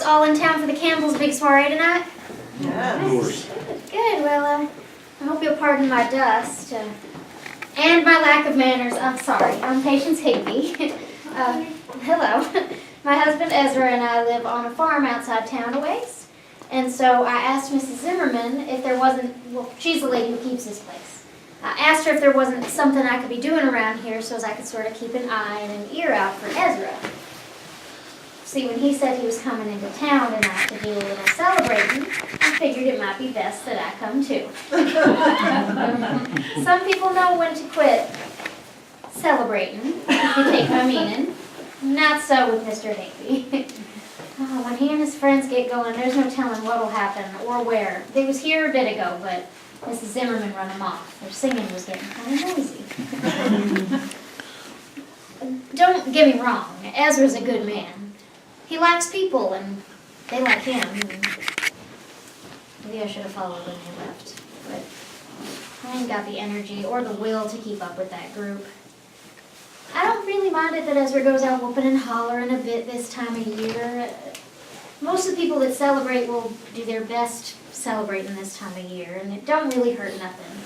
All in town for the Campbell's big soiree tonight? Yes. Of course. Good. Well, I hope you'll pardon my dust and my lack of manners. I'm sorry. I'm Patience Higby. Hello. My husband Ezra and I live on a farm outside town a ways. And so I asked Mrs. Zimmerman if there wasn't, well, she's the lady who keeps this place. I asked her if there wasn't something I could be doing around here so as I could sort of keep an eye and an ear out for Ezra. See, when he said he was coming into town tonight to do a little celebrating, I figured it might be best that I come too. Some people know when to quit celebrating, if you take my meaning. Not so with Mr. Higby. Oh, when he and his friends get going, there's no telling what'll happen or where. They was here a bit ago, but Mrs. Zimmerman run them off. Their singing was getting kind of noisy. Don't get me wrong, Ezra's a good man. He likes people, and they like him. Maybe I should have followed when he left, but I ain't got the energy or the will to keep up with that group. I don't really mind it that Ezra goes out whooping and hollering a bit this time of year. Most of the people that celebrate will do their best celebrating this time of year, and it don't really hurt nothing.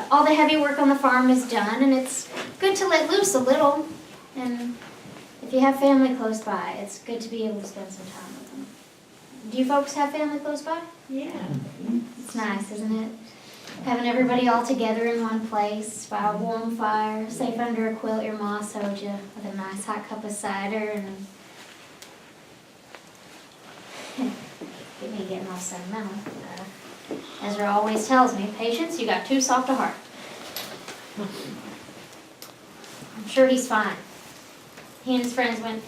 All the heavy work on the farm is done, and it's good to let loose a little, and if you have family close by, it's good to be able to spend some time with them. Do you folks have family close by? Yeah. It's nice, isn't it? Having everybody all together in one place by a warm fire, safe under a quilt your ma sewed you, with a nice hot cup of cider and... Get me getting all sentimental. Ezra always tells me, Patience, you got too soft a heart. I'm sure he's fine. He and his friends went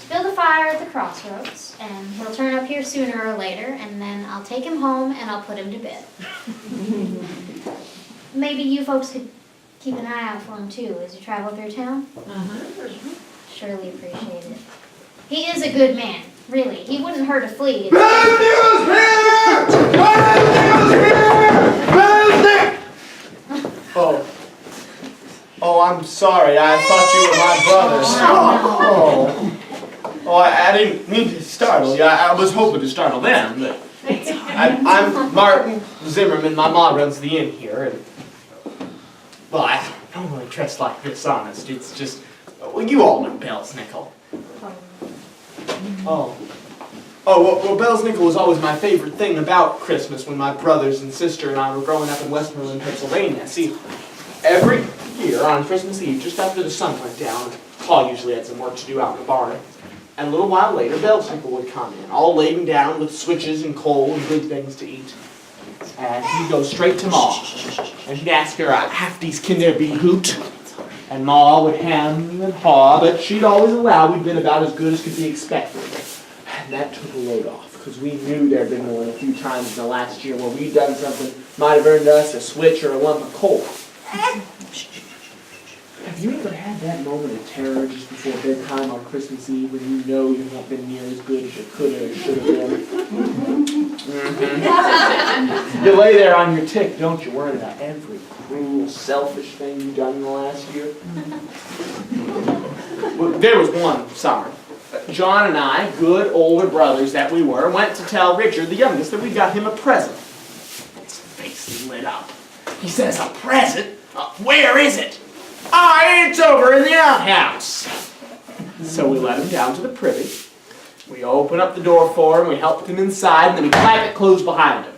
to build a fire at the crossroads, and he'll turn up here sooner or later, and then I'll take him home and I'll put him to bed. Maybe you folks could keep an eye out for him too as you travel through town? Surely appreciate it. He is a good man, really. He wouldn't hurt a flea. Bad news here! Bad news here! Bad news! Oh, I'm sorry. I thought you were my brothers. Oh, I didn't mean to startle you. I was hoping to startle them. But I'm Martin Zimmerman. My mom runs the inn here. And, well, I don't really dress like this, honest. It's just, well, you all know Bell's Nickel. Well, Bell's Nickel was always my favorite thing about Christmas when my brothers and sister and I were growing up in Westmoreland, Pennsylvania. See, every year on Christmas Eve, just after the sun went down, Pa usually had some work to do out in the barn, and a little while later, Bell's Nickel would come in, all laden down with switches and coal and good things to eat. And he'd go straight to Ma, and he'd ask her, "Hafties can there be hoot?" And Ma would hem and haw, but she'd always allow we'd been about as good as could be expected. And that took a load off, because we knew there'd been more than a few times in the last year where we'd done something might have earned us a switch or a lump of coal. Have you ever had that moment of terror just before bedtime on Christmas Eve when you know you've not been near as good as you could have or should have been? Mm-hmm. You lay there on your tick, don't you, worrying about every cruel, selfish thing you've done in the last year? Well, there was one summer. John and I, good older brothers that we were, went to tell Richard, the youngest, that we got him a present. His face lit up. He says, "A present? Where is it?" It's over in the outhouse." So we let him down to the privy. We opened up the door for him, we helped him inside, and then we clapped it closed behind him.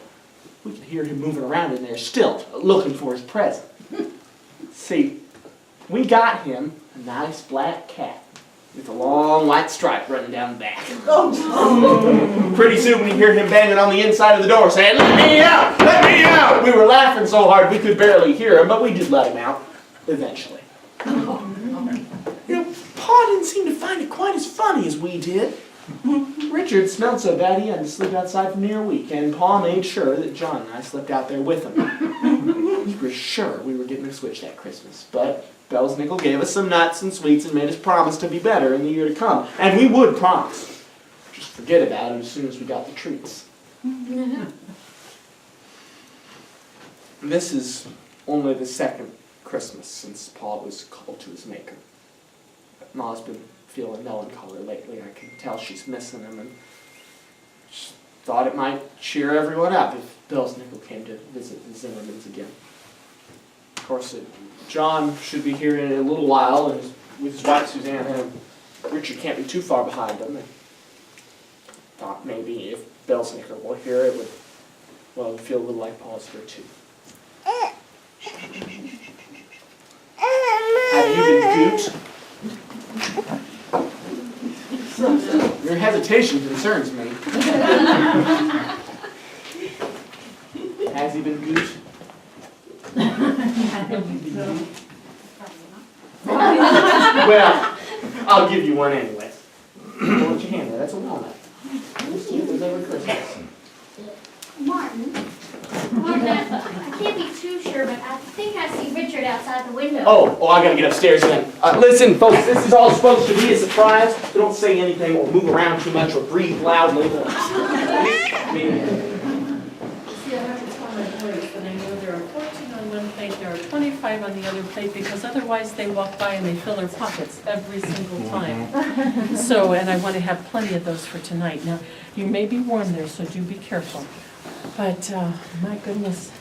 We could hear him moving around in there still, looking for his present. See, we got him a nice black cat with a long white stripe running down the back. Pretty soon we hear him banging on the inside of the door saying, "Let me out! Let me out!" We were laughing so hard we could barely hear him, but we did let him out, eventually. Pa didn't seem to find it quite as funny as we did. Richard smelled so bad he had to sleep outside for near a week, and Pa made sure that John and I slept out there with him. We were sure we were getting a switch that Christmas, but Bell's Nickel gave us some nuts and sweets and made us promise to be better in the year to come. And we would promise. Just forget about it as soon as we got the treats. This is only the second Christmas since Pa was called to his maker. Ma's been feeling melancholy lately. I can tell she's missing him, and thought it might cheer everyone up if Belsnickel came to visit the Zimmermans again. Of course, John should be here in a little while, and with his wife Susanna, and Richard can't be too far behind them. And thought maybe if Belsnickel were here, it would, well, it would feel a little like Paul's here too. Have you been goot? Your hesitation concerns me. Has he been goot? Well, I'll give you one anyway. Hold your hand there. That's a walnut. Let's do it every Christmas. Martin, I can't be too sure, but I think I see Richard outside the window. Oh, I gotta get upstairs then. Listen, folks, this is all supposed to be a surprise. So don't say anything or move around too much or breathe loudly. See, I have to tell my boys that I know there are 14 on one plate, there are 25 on the other plate, because otherwise they walk by and they fill their pockets every single time. So, and I want to have plenty of those for tonight. Now, you may be warm there, so do be careful. But, my goodness,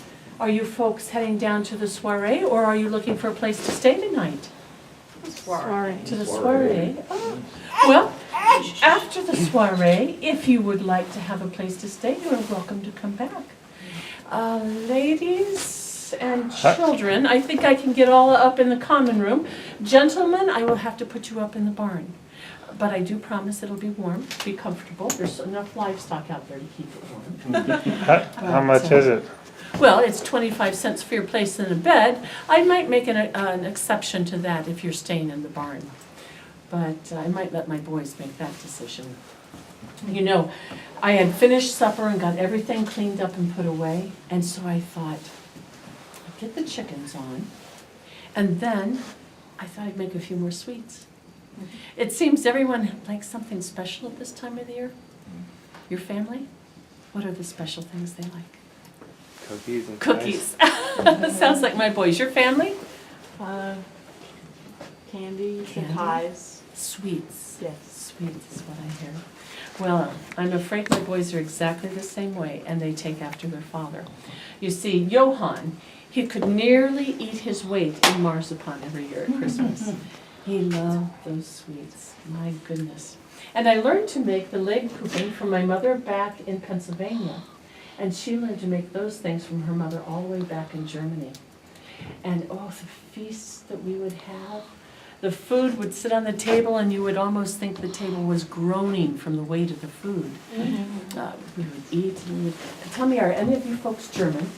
are you folks heading down to the soiree, or are you looking for a place to stay tonight? Soiree. To the soiree? Oh. Well, after the soiree, if you would like to have a place to stay, you are welcome to come back. Ladies and children, I think I can get all up in the common room. Gentlemen, I will have to put you up in the barn. But I do promise it'll be warm, be comfortable. There's enough livestock out there to keep it warm. How much is it? Well, it's 25 cents for your place in a bed. I might make an exception to that if you're staying in the barn. But I might let my boys make that decision. You know, I had finished supper and got everything cleaned up and put away. And so I thought, I'd get the chickens on. And then I thought I'd make a few more sweets. It seems everyone likes something special at this time of the year. Your family? What are the special things they like? Cookies and Cookies. Sounds like my boys. Your family? Candies Candy? and pies. Sweets. Yes. Sweets is what I hear. Well, I'm afraid my boys are exactly the same way, and they take after their father. You see, Johann, he could nearly eat his weight in marzipan every year at Christmas. He loved those sweets. My goodness. And I learned to make the Lebkuchen from my mother back in Pennsylvania. And she learned to make those things from her mother all the way back in Germany. And oh, the feasts that we would have. The food would sit on the table and you would almost think the table was groaning from the weight of the food. We would eat and we would... Tell me, are any of you folks German?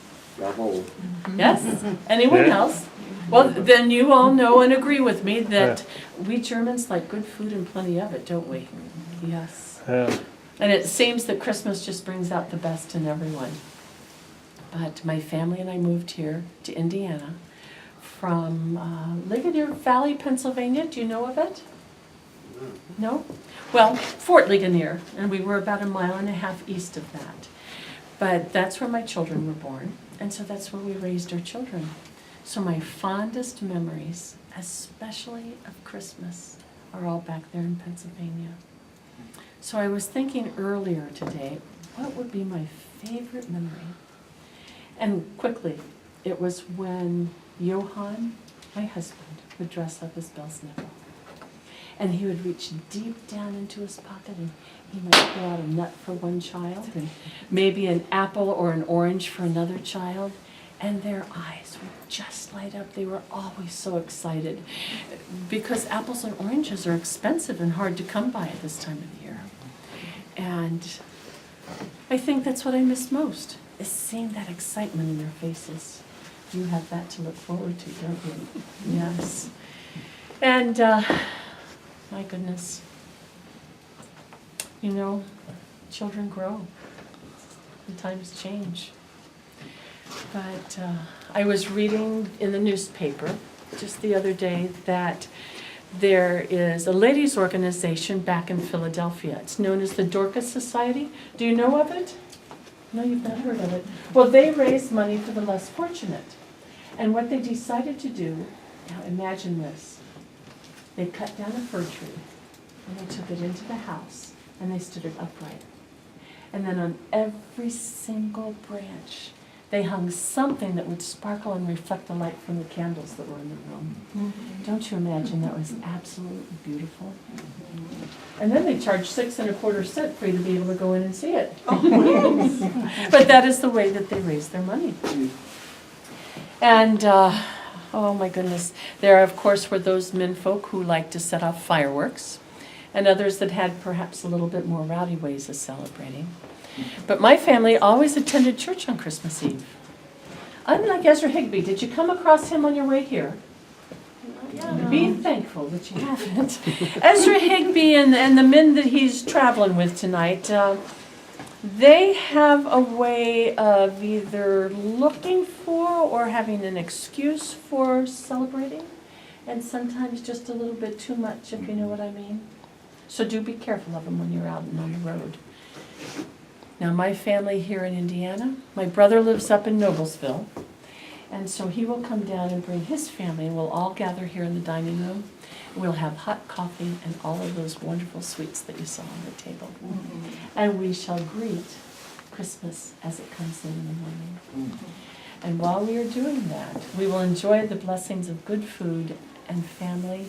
Yes? Anyone Yeah. else? Well, then you all know and agree with me that we Germans like good food and plenty of it, don't we? Yes. Yeah. And it seems that Christmas just brings out the best in everyone. But my family and I moved here to Indiana from Ligonier Valley, Pennsylvania. Do you know of it? No? Well, Fort Ligonier, and we were about 1.5 miles east of that. But that's where my children were born, and so that's where we raised our children. So my fondest memories, especially of Christmas, are all back there in Pennsylvania. So I was thinking earlier today, what would be my favorite memory? And quickly, it was when Johann, my husband, would dress up as Belsnickel. And he would reach deep down into his pocket and he might pull out a nut for one child and maybe an apple or an orange for another child. And their eyes would just light up. They were always so excited because apples and oranges are expensive and hard to come by at this time of the year. And I think that's what I miss most, is seeing that excitement in their faces. You have that to look forward to, don't you? Yes. And my goodness, you know, children grow. And times change. But I was reading in the newspaper just the other day that there is a ladies' organization back in Philadelphia. It's known as the Dorcas Society. Do you know of it? No, you've not heard of it. Well, they raise money for the less fortunate. And what they decided to do, now imagine this. They cut down a fir tree and they took it into the house and they stood it upright. And then on every single branch, they hung something that would sparkle and reflect the light from the candles that were in the room. Don't you imagine that was absolutely beautiful? And then they charged 6 1/4 cents for you to be able to go in and see it. But that is the way that they raised their money. And, oh my goodness, there of course were those menfolk who liked to set off fireworks, and others that had perhaps a little bit more rowdy ways of celebrating. But my family always attended church on Christmas Eve. Unlike Ezra Higby, did you come across him on your way here? Be thankful that you haven't. Ezra Higby and the men that he's traveling with tonight, they have a way of either looking for or having an excuse for celebrating, and sometimes just a little bit too much, if you know what I mean. So do be careful of them when you're out and on the road. Now, my family here in Indiana, my brother lives up in Noblesville, and so he will come down and bring his family, and we'll all gather here in the dining room. We'll have hot coffee and all of those wonderful sweets that you saw on the table. And we shall greet Christmas as it comes in the morning. And while we are doing that, we will enjoy the blessings of good food and family,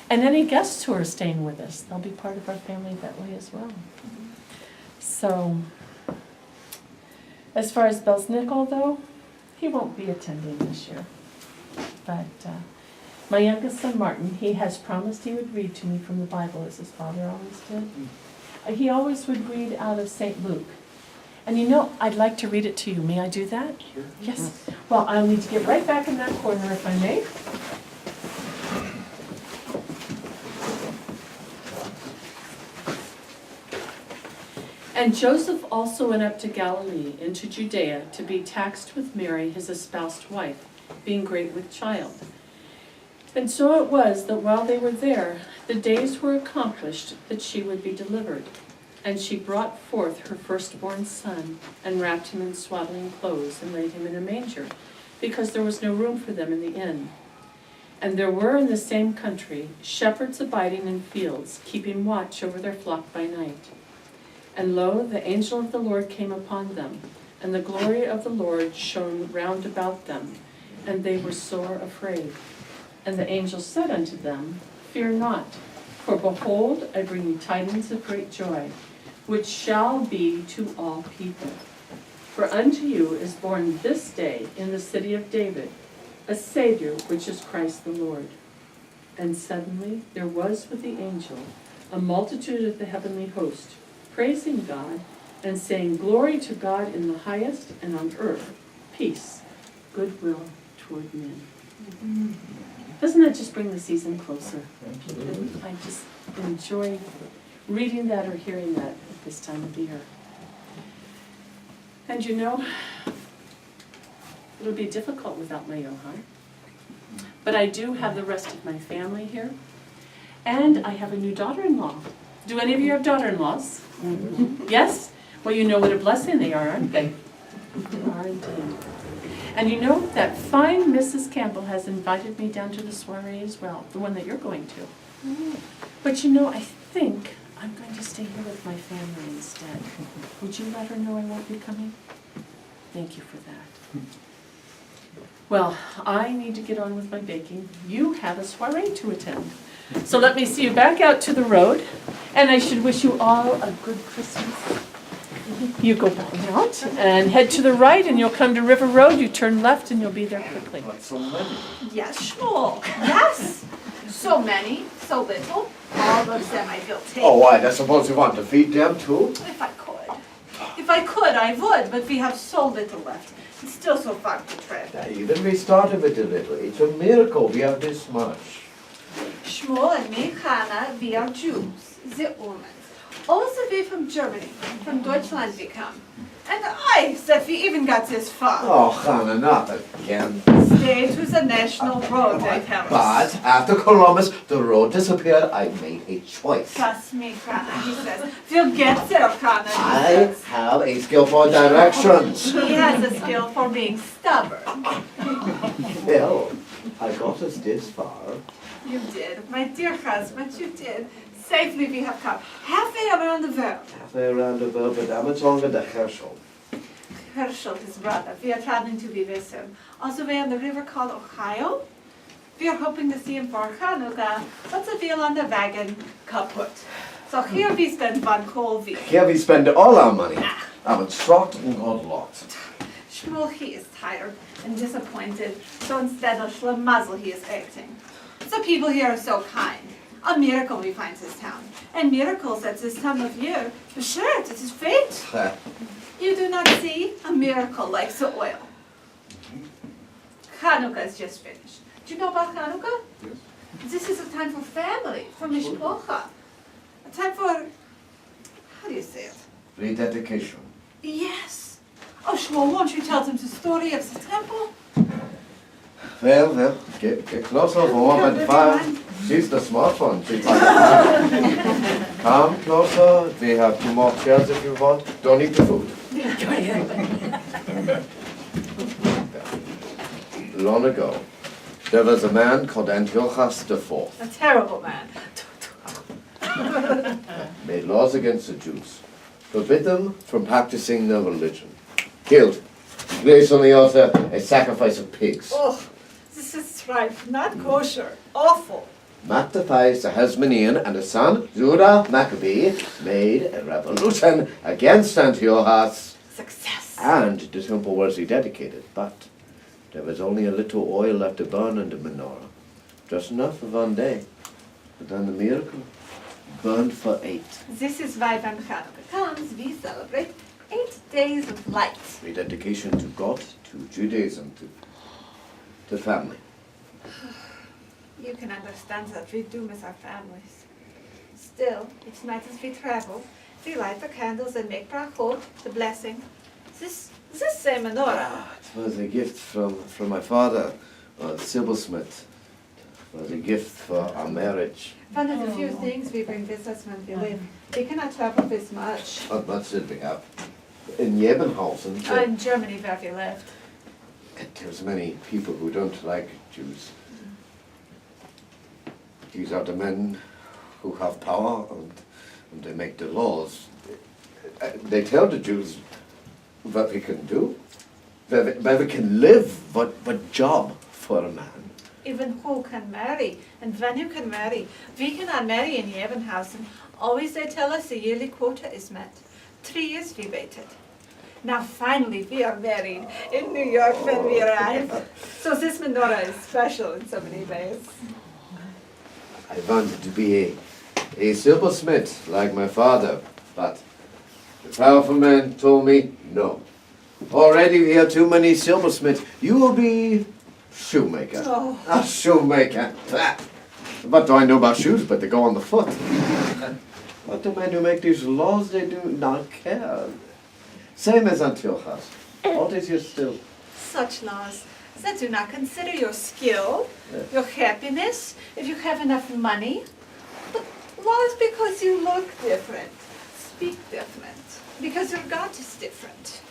and any guests who are staying with us. They'll be part of our family that way as well. So, as far as Belsnickel, though, he won't be attending this year. But my youngest son, Martin, he has promised he would read to me from the Bible, as his father always did. He always would read out of St. Luke. And you know, I'd like to read it to you. May I do that? Sure. Yes. Well, I'll need to get right back in that corner, if I may. And Joseph also went up to Galilee, into Judea, to be taxed with Mary, his espoused wife, being great with child. And so it was that while they were there, the days were accomplished that she would be delivered. And she brought forth her firstborn son, and wrapped him in swaddling clothes, and laid him in a manger, because there was no room for them in the inn. And there were in the same country shepherds abiding in fields, keeping watch over their flock by night. And lo, the angel of the Lord came upon them, and the glory of the Lord shone round about them, and they were sore afraid. And the angel said unto them, Fear not, for behold, I bring you tidings of great joy, which shall be to all people. For unto you is born this day in the city of David a Savior, which is Christ the Lord. And suddenly there was with the angel a multitude of the heavenly host, praising God, and saying, Glory to God in the highest, and on earth peace, goodwill toward men. Doesn't that just bring the season closer? I just enjoy reading that or hearing that at this time of the year. And you know, it'll be difficult without my Johan. But I do have the rest of my family here. And I have a new daughter-in-law. Do any of you have daughter-in-laws? Yes? Well, you know what a blessing they are, aren't they? They are indeed. And you know that fine Mrs. Campbell has invited me down to the soiree as well, the one that you're going to. But you know, I think I'm going to stay here with my family instead. Would you let her know I won't be coming? Thank you for that. Well, I need to get on with my baking. You have a soiree to attend. So let me see you back out to the road, and I should wish you all a good Christmas. You go back out and head to the right, and you'll come to River Road. You turn left, and you'll be there quickly. So many. Yes, Shmuel. Yes. So many, so little. All of them I will take. Oh, why? I suppose you want to feed them too? If I could. If I could, I would, but we have so little left. It's still so far to tread. Even we started with a little. It's a miracle we have this much. Shmuel and me, Hannah, we are Jews, the Ullmans. All the way from Germany, from Deutschland we come. And I, that we even got this far. Oh, Hannah, not again. Stay to the national road, they tell us. But after Columbus, the road disappeared. I made a choice. Trust me, Hannah, he says. We'll get there, Hannah, he I says. have a skill for directions. He has a skill for being stubborn. Well, I got us this far. You did, my dear husband, you did. Safely we have come halfway around the world. Halfway around the world, but how much longer the Herschel? Herschel, his brother, we are traveling to be with him. Also, we're on the river called Ohio. We are hoping to see him for Hanukkah, but the wheel on the wagon kaput. So here we spend one whole week. Here we spend all our money. I'm short and got lost. Shmuel, he is tired and disappointed, so instead of schlemazel he is acting. The people here are so kind. A miracle we find this town. And miracles at this time of year, for sure, it is fate. You do not see a miracle like the oil. Hanukkah is just finished. Do you know about Hanukkah? Yes. This is a time for family, for mishpocha. A time for, how do you say it? Rededication. Yes. Oh, Shmuel, won't you tell them the story of the temple? Well, get closer, warm and fine. She's the smart one. She's like, come closer. We have 2 more chairs if you want. Don't eat the food. Long ago, there was a man called Antiochus IV. A terrible man. Made laws against the Jews. Forbid them from practicing their religion. Killed. Placed on the altar a sacrifice of pigs. Oh, this is strife, not kosher. Awful. Mattathias the Hasmonean and his son, Judah Maccabee, made a revolution against Antiochus. Success. And the temple was rededicated, but there was only a little oil left to burn in the menorah. Just enough for one day. But then the miracle burned for 8. This is why when Hanukkah comes, we celebrate 8 days of light. Rededication to God, to Judaism, to family. You can understand that we do miss our families. Still, each night as we travel, we light the candles and make brachot, the blessing. This same menorah. It was a gift from my father, silversmith. It was a gift for our marriage. One of the few things we bring with us when we live. We cannot travel this much. What much did we have? In Jebenhausen, In Germany where we lived. there's many people who don't like Jews. These are the men who have power and they make the laws. They tell the Jews what we can do, where we can live, what job for a man. Even who can marry, and when you can marry. We cannot marry in Jebenhausen. Always they tell us the yearly quota is met. 3 years we waited. Now finally we are married in New York when we arrive. So this menorah is special in so many ways. I wanted to be a silversmith like my father, but the powerful man told me no. Already we have too many silversmiths. You will be shoemaker. Oh. A shoemaker. What do I know about shoes but they go on the foot? What the men who make these laws, they do not care. Same as Antiochus. All these years still. Such laws that do not consider your skill, your happiness, if you have enough money. But laws because you look different, speak different, because your God is different.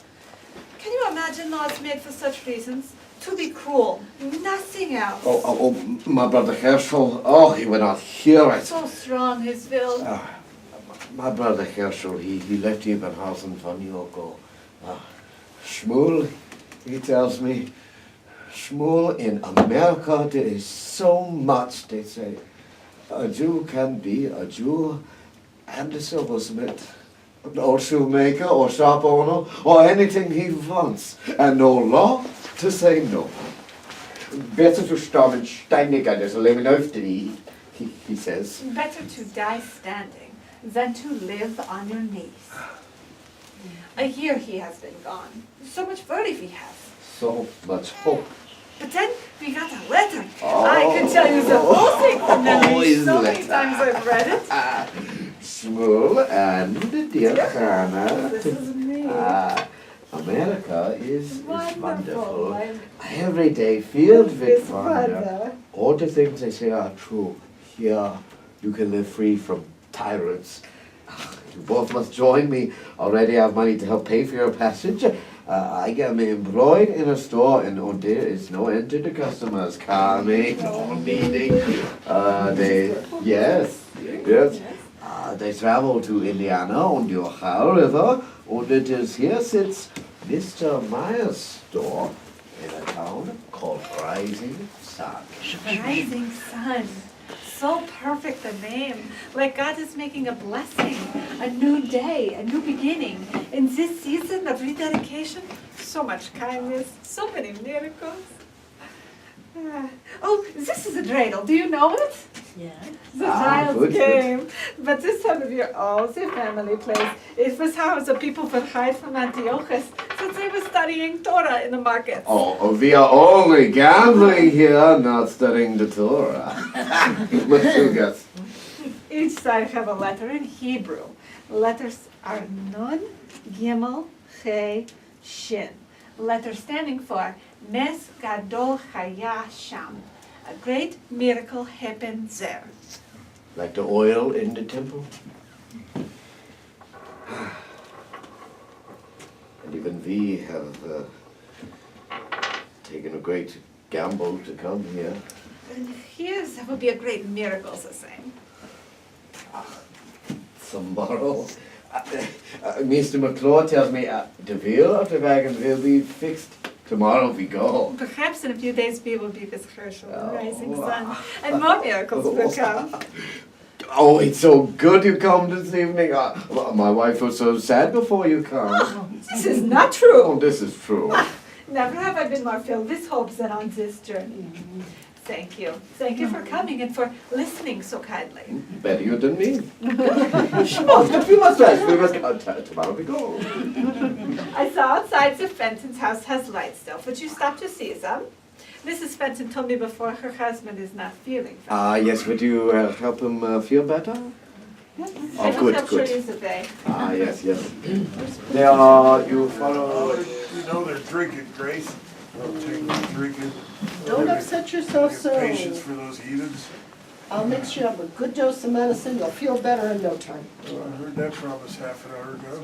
Can you imagine laws made for such reasons? To be cruel, nothing else. Oh, my brother Herschel, oh, he would not hear it. So strong his will. My brother Herschel, he left Jebenhausen for New York. Shmuel, he tells me, Shmuel, in America there is so much, they say. A Jew can be a Jew and a silversmith, an old shoemaker or shop owner, or anything he wants, and no law to say no. Better to stormen steiniger, there's a living after he says. Better to die standing than to live on your knees. A year he has been gone. So much worry we have. So much hope. But then we got a letter. I can tell you the whole thing from memory. his So many letter. times I've read it. Shmuel and dear Hannah. This is me. America is Wonderful. wonderful. I'm Every day filled with this wonder. wonder. All the things they say are true. Here you can live free from tyrants. You both must join me. Already have money to help pay for your passage. I get me employed in a store and there is no end to the customers coming or needing. Yes. They travel to Indiana on the Ohio River, and it is here sits Mr. Meyer's store in a town called Rising Sun. Rising sun. So perfect a name. Like God is making a blessing, a new day, a new beginning. In this season of rededication, so much kindness, so many miracles. Oh, this is a dreidel. Do you know it? Yeah. The Ah, child's good, game. But this time of year, all the family plays. It was how the people would hide from Antiochus since they were studying Torah in the markets. Oh, we are only gambling here, not studying the Torah. What you guess? Each side have a letter in Hebrew. Letters are Nun, Gimel, He, Shin. Letter standing for Nes Gadol Chaya Sham. A great miracle happened there. Like the oil in the temple? And even we have taken a great gamble to come here. And here there will be a great miracle the same. Tomorrow, Mr. McClure tells me the wheel of the wagon will be fixed. Tomorrow we go. Perhaps in a few days we will be with Herschel, the rising Oh. sun, and more miracles will come. Oh, it's so good you come this evening. My wife was so sad before you come. This is not Oh, true. this is true. Never have I been more filled with hopes than on this journey. Thank you. Thank you for coming and for listening so kindly. Better you than me. Oh, we must rest. We must tomorrow we go. I saw outside the Fenton's house has lights still. Would you stop to see them? Mrs. Fenton told me before her husband is not feeling well. Yes, would you help him feel better? I Oh, don't good, have good. sure today. Yes, yes. There are, you follow. You know they're drinking, Grace. Don't take them drinking. Don't upset yourself Have so. patience for those heathens. I'll mix you up a good dose of medicine, you'll feel better in no time. Oh, I heard that promise half an hour ago.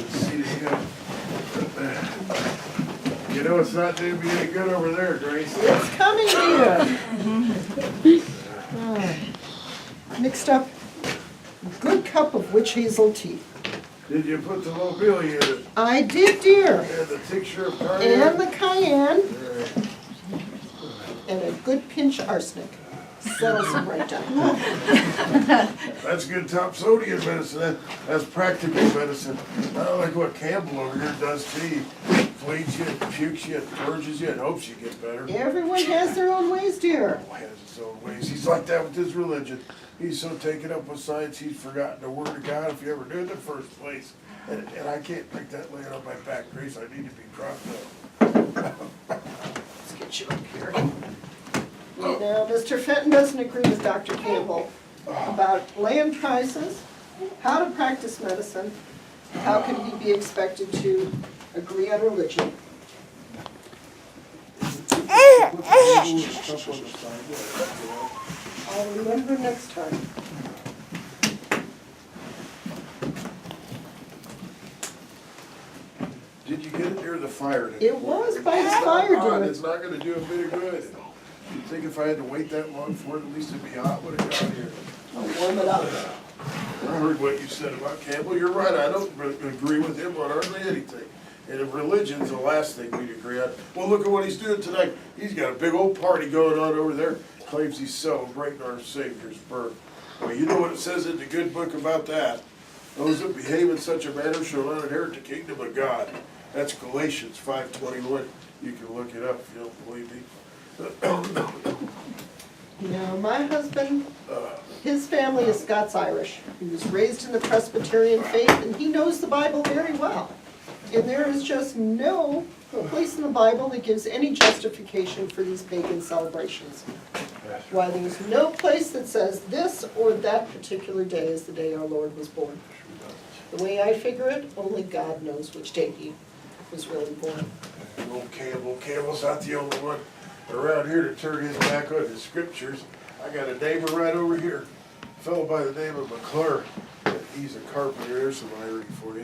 See it again. You know it's not doing me any good over there, Grace. It's coming, dear. Mixed up a good cup of witch hazel tea. Did you put the lobelia in it? I did, dear. And the tincture of And cayenne? the cayenne, and a good pinch of arsenic. Settles them right down. That's good top sodium medicine. That's practical medicine. I don't like what Campbell over here does to you. Fleets you, pukes you, purges you, and hopes you get better. Everyone has their own ways, dear. Has his own ways. He's like that with his religion. He's so taken up with science, he's forgotten the word of God if he ever knew it in the first place. And I can't take that laying on my back, Grace. I need to be propped up. Let's get you up here. Now, Mr. Fenton doesn't agree with Dr. Campbell about land prices, how to practice medicine, how can he be expected to agree on religion. I'll remember next time. Did you get it near the fire? It was by his fire, God, dear. it's not gonna do a bit of good. You'd think if I had to wait that long for it, at least it'd be hot when it got here. I'll warm it up. I heard what you said about Campbell. You're right. I don't agree with him on hardly anything. And if religion's the last thing we'd agree on. Well, look at what he's doing tonight. He's got a big old party going on over there. Claims he's celebrating our Savior's birth. Well, you know what it says in the good book about that. Those that behave in such a manner shall not inherit the kingdom of God. That's Galatians 5:21. You can look it up if you don't believe me. Now, my husband, his family is Scots-Irish. He was raised in the Presbyterian faith, and he knows the Bible very well. And there is just no place in the Bible that gives any justification for these pagan celebrations. Why, there's no place that says this or that particular day is the day our Lord was born. The way I figure it, only God knows which day he was really born. Old Campbell. Campbell's not the only one around here to turn his back on the scriptures. I got a neighbor right over here, a fellow by the name of McClure. He's a carpenter. There's some irony for you.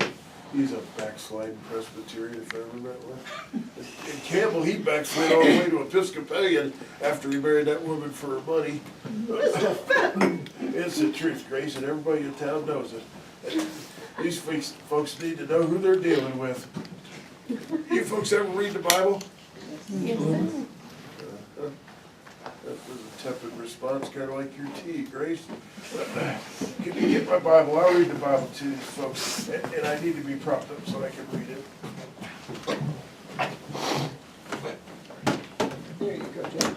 He's a backsliding Presbyterian, if I ever met one. And Campbell, he backslid all the way to Episcopalian after he married that woman for her money. Mr. Fenton! It's the truth, Grace, and everybody in town knows it. These folks need to know who they're dealing with. You folks ever read the Bible? Yes. That was a tepid response, kind of like your tea, Grace. Can you get my Bible? I'll read the Bible to these folks, and I need to be propped up so I can read it. There you go, Jim.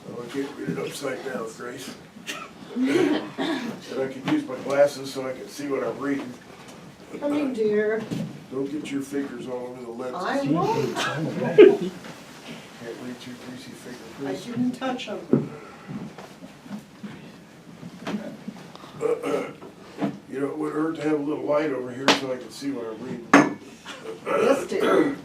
Oh, I can't read it upside down, Grace. And I can use my glasses so I can see what I'm reading. Coming, dear. Don't get your fingers all over the lenses. I won't. Can't read your greasy I fingers. didn't touch them. You know, it would hurt to have a little light over here so I can see what I'm reading. Yes, dear.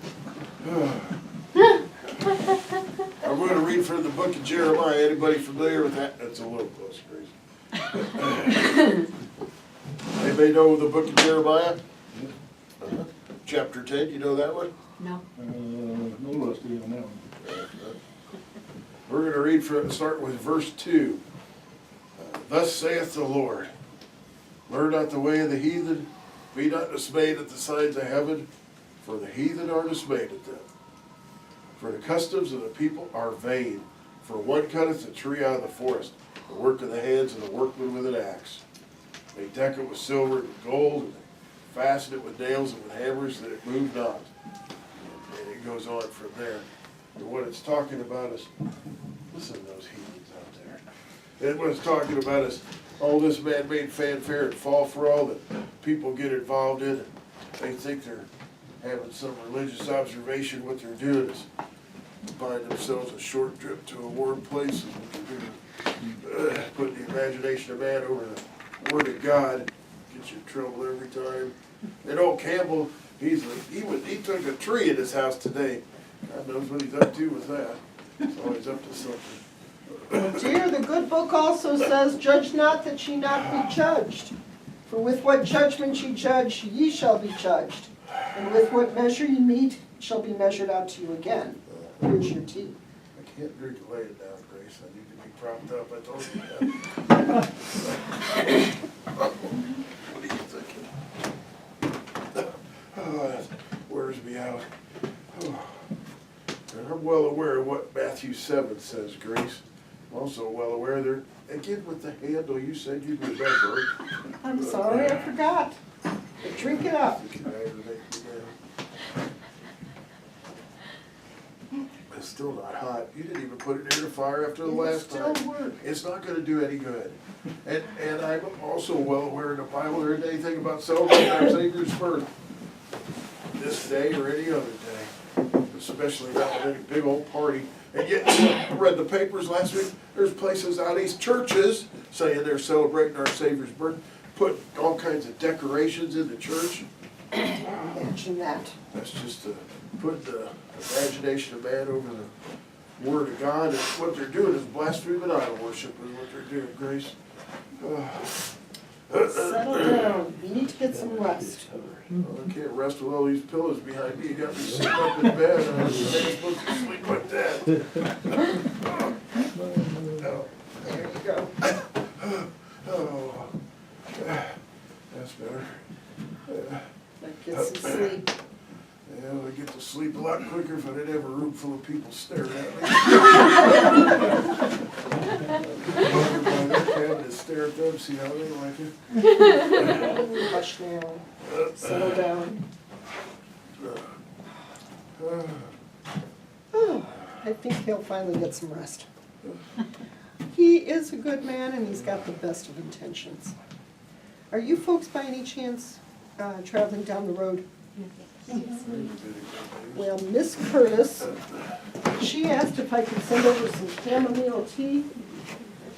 I'm going to read from the book of Jeremiah. Anybody familiar with that? That's a little close, Grace. Anybody know the book of Jeremiah? Chapter 10, you know that one? No. No lusty on that one. We're going to read from, start with verse 2. Thus saith the Lord, learn not the way of the heathen, be not dismayed at the signs of heaven, for the heathen are dismayed at them. For the customs of the people are vain, for one cutteth a tree out of the forest, the work of the hands of the workman with an axe. They deck it with silver and gold, and they fasten it with nails and with hammers, that it move not. And it goes on from there. And what it's talking about is, listen to those heathens out there. And what it's talking about is all this man-made fanfare and fall for all that people get involved in. They think they're having some religious observation. What they're doing is buying themselves a short trip to a warm place, and what they're doing, putting the imagination of man over the Word of God. Gets you in trouble every time. And old Campbell, he took a tree in his house today. God knows what he's up to with that. He's always up to something. Dear, the good book also says, judge not that ye not be judged. For with what judgment ye judge, ye shall be judged. And with what measure ye meet, it shall be measured out to you again. Here's your tea. I can't drink it laying down, Grace. I need to be propped up. I told you that. What are you thinking? Oh, that wears me out. Oh. And I'm well aware of what Matthew 7 says, Grace. I'm also well aware there, again with the handle you said you'd remember. I'm sorry, I forgot. But drink it up. You can aggravate me now. It's still not hot. You didn't even put it in the fire after the last time. Still work. It's not gonna do any good. And I'm also well aware in the Bible there isn't anything about celebrating our Savior's birth this day or any other day, especially not with any big old party. And yet, I read the papers last week, there's places out east, churches, saying they're celebrating our Savior's birth, put all kinds of decorations in the church. Imagine that. That's just to put the imagination of man over the Word of God. And what they're doing is blaspheming idol worship is what they're doing, Grace. Settle down. You need to get some rest. Well, I can't rest with all these pillows behind me. You got me sitting up in bed, and I'm supposed to sleep like that. There you go. Oh, that's better. Get some sleep. Yeah, I get to sleep a lot quicker if I didn't have a room full of people staring at me. To stare at them, see how they like it. Hush now. Settle down. I think he'll finally get some rest. He is a good man and he's got the best of intentions. Are you folks by any chance traveling down the road? Well, Miss Curtis, she asked if I could send over some chamomile tea.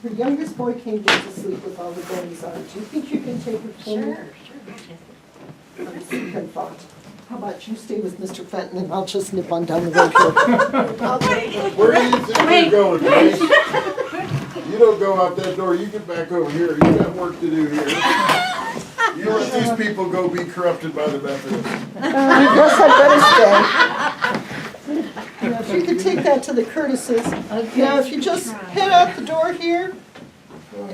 Her youngest boy can't get to sleep with all the goings on. Do you think you can take her for me? I'm second thought. How about you stay with Mr. Fenton and I'll just nip on down the road here. Where do you think you're going, Grace? You don't go out that door, you get back over here. You got work to do here. You let these people go be corrupted by the Methodists. I guess I better stay. If you could take that to the Curtises. Now, if you just head out the door here,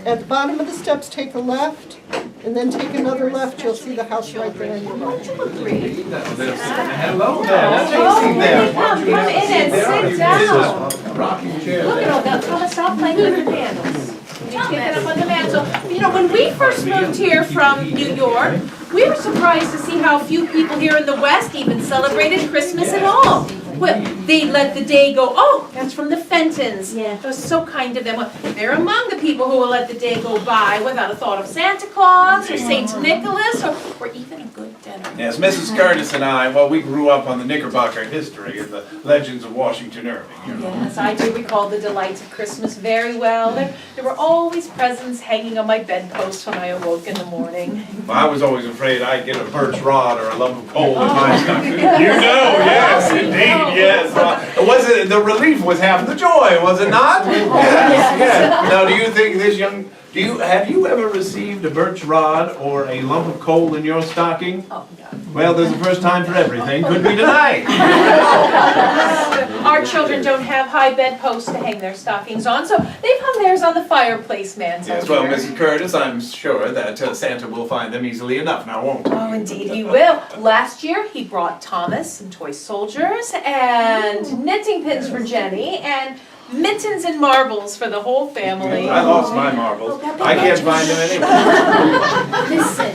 at the bottom of the steps, take a left, and then take another left, you'll see the house right there on your right. Hello there. Now take a seat there. Come in and sit down. Rocking chair Look there. at all that, Thomas, stop playing with the candles. You stick it up on the mantle. You know, when we first moved here from New York, we were surprised to see how few people here in the West even celebrated Christmas at all. Well, they let the day go, oh, that's from the Fentons. Yeah. It was so kind of them. Well, they're among the people who will let the day go by without a thought of Santa Claus or Saint Nicholas or even a good dinner. Yes, Mrs. Curtis and I, well, we grew up on the Knickerbocker history and the legends of Washington Irving. You know. Yes, I do recall the delights of Christmas very well. There were always presents hanging on my bedpost when I awoke in the morning. Well, I was always afraid I'd get a birch rod or a lump of coal in my stocking. You know, yes, indeed, yes. Was it, the relief was half the joy, was it not? Yes, yes. Now, do you think this young, have you ever received a birch rod or a lump of coal in your stocking? Oh, no. Well, there's a first time for everything. Could be tonight. Our children don't have high bedposts to hang their stockings on, so they've hung theirs on the fireplace mantle. Yes, well, here. Mrs. Curtis, I'm sure that Santa will find them easily enough now, won't he? Oh, indeed he will. Last year, he brought Thomas some toy soldiers and knitting pins for Jenny and mittens and marbles for the whole family. I lost my marbles. I can't find them anywhere. Listen,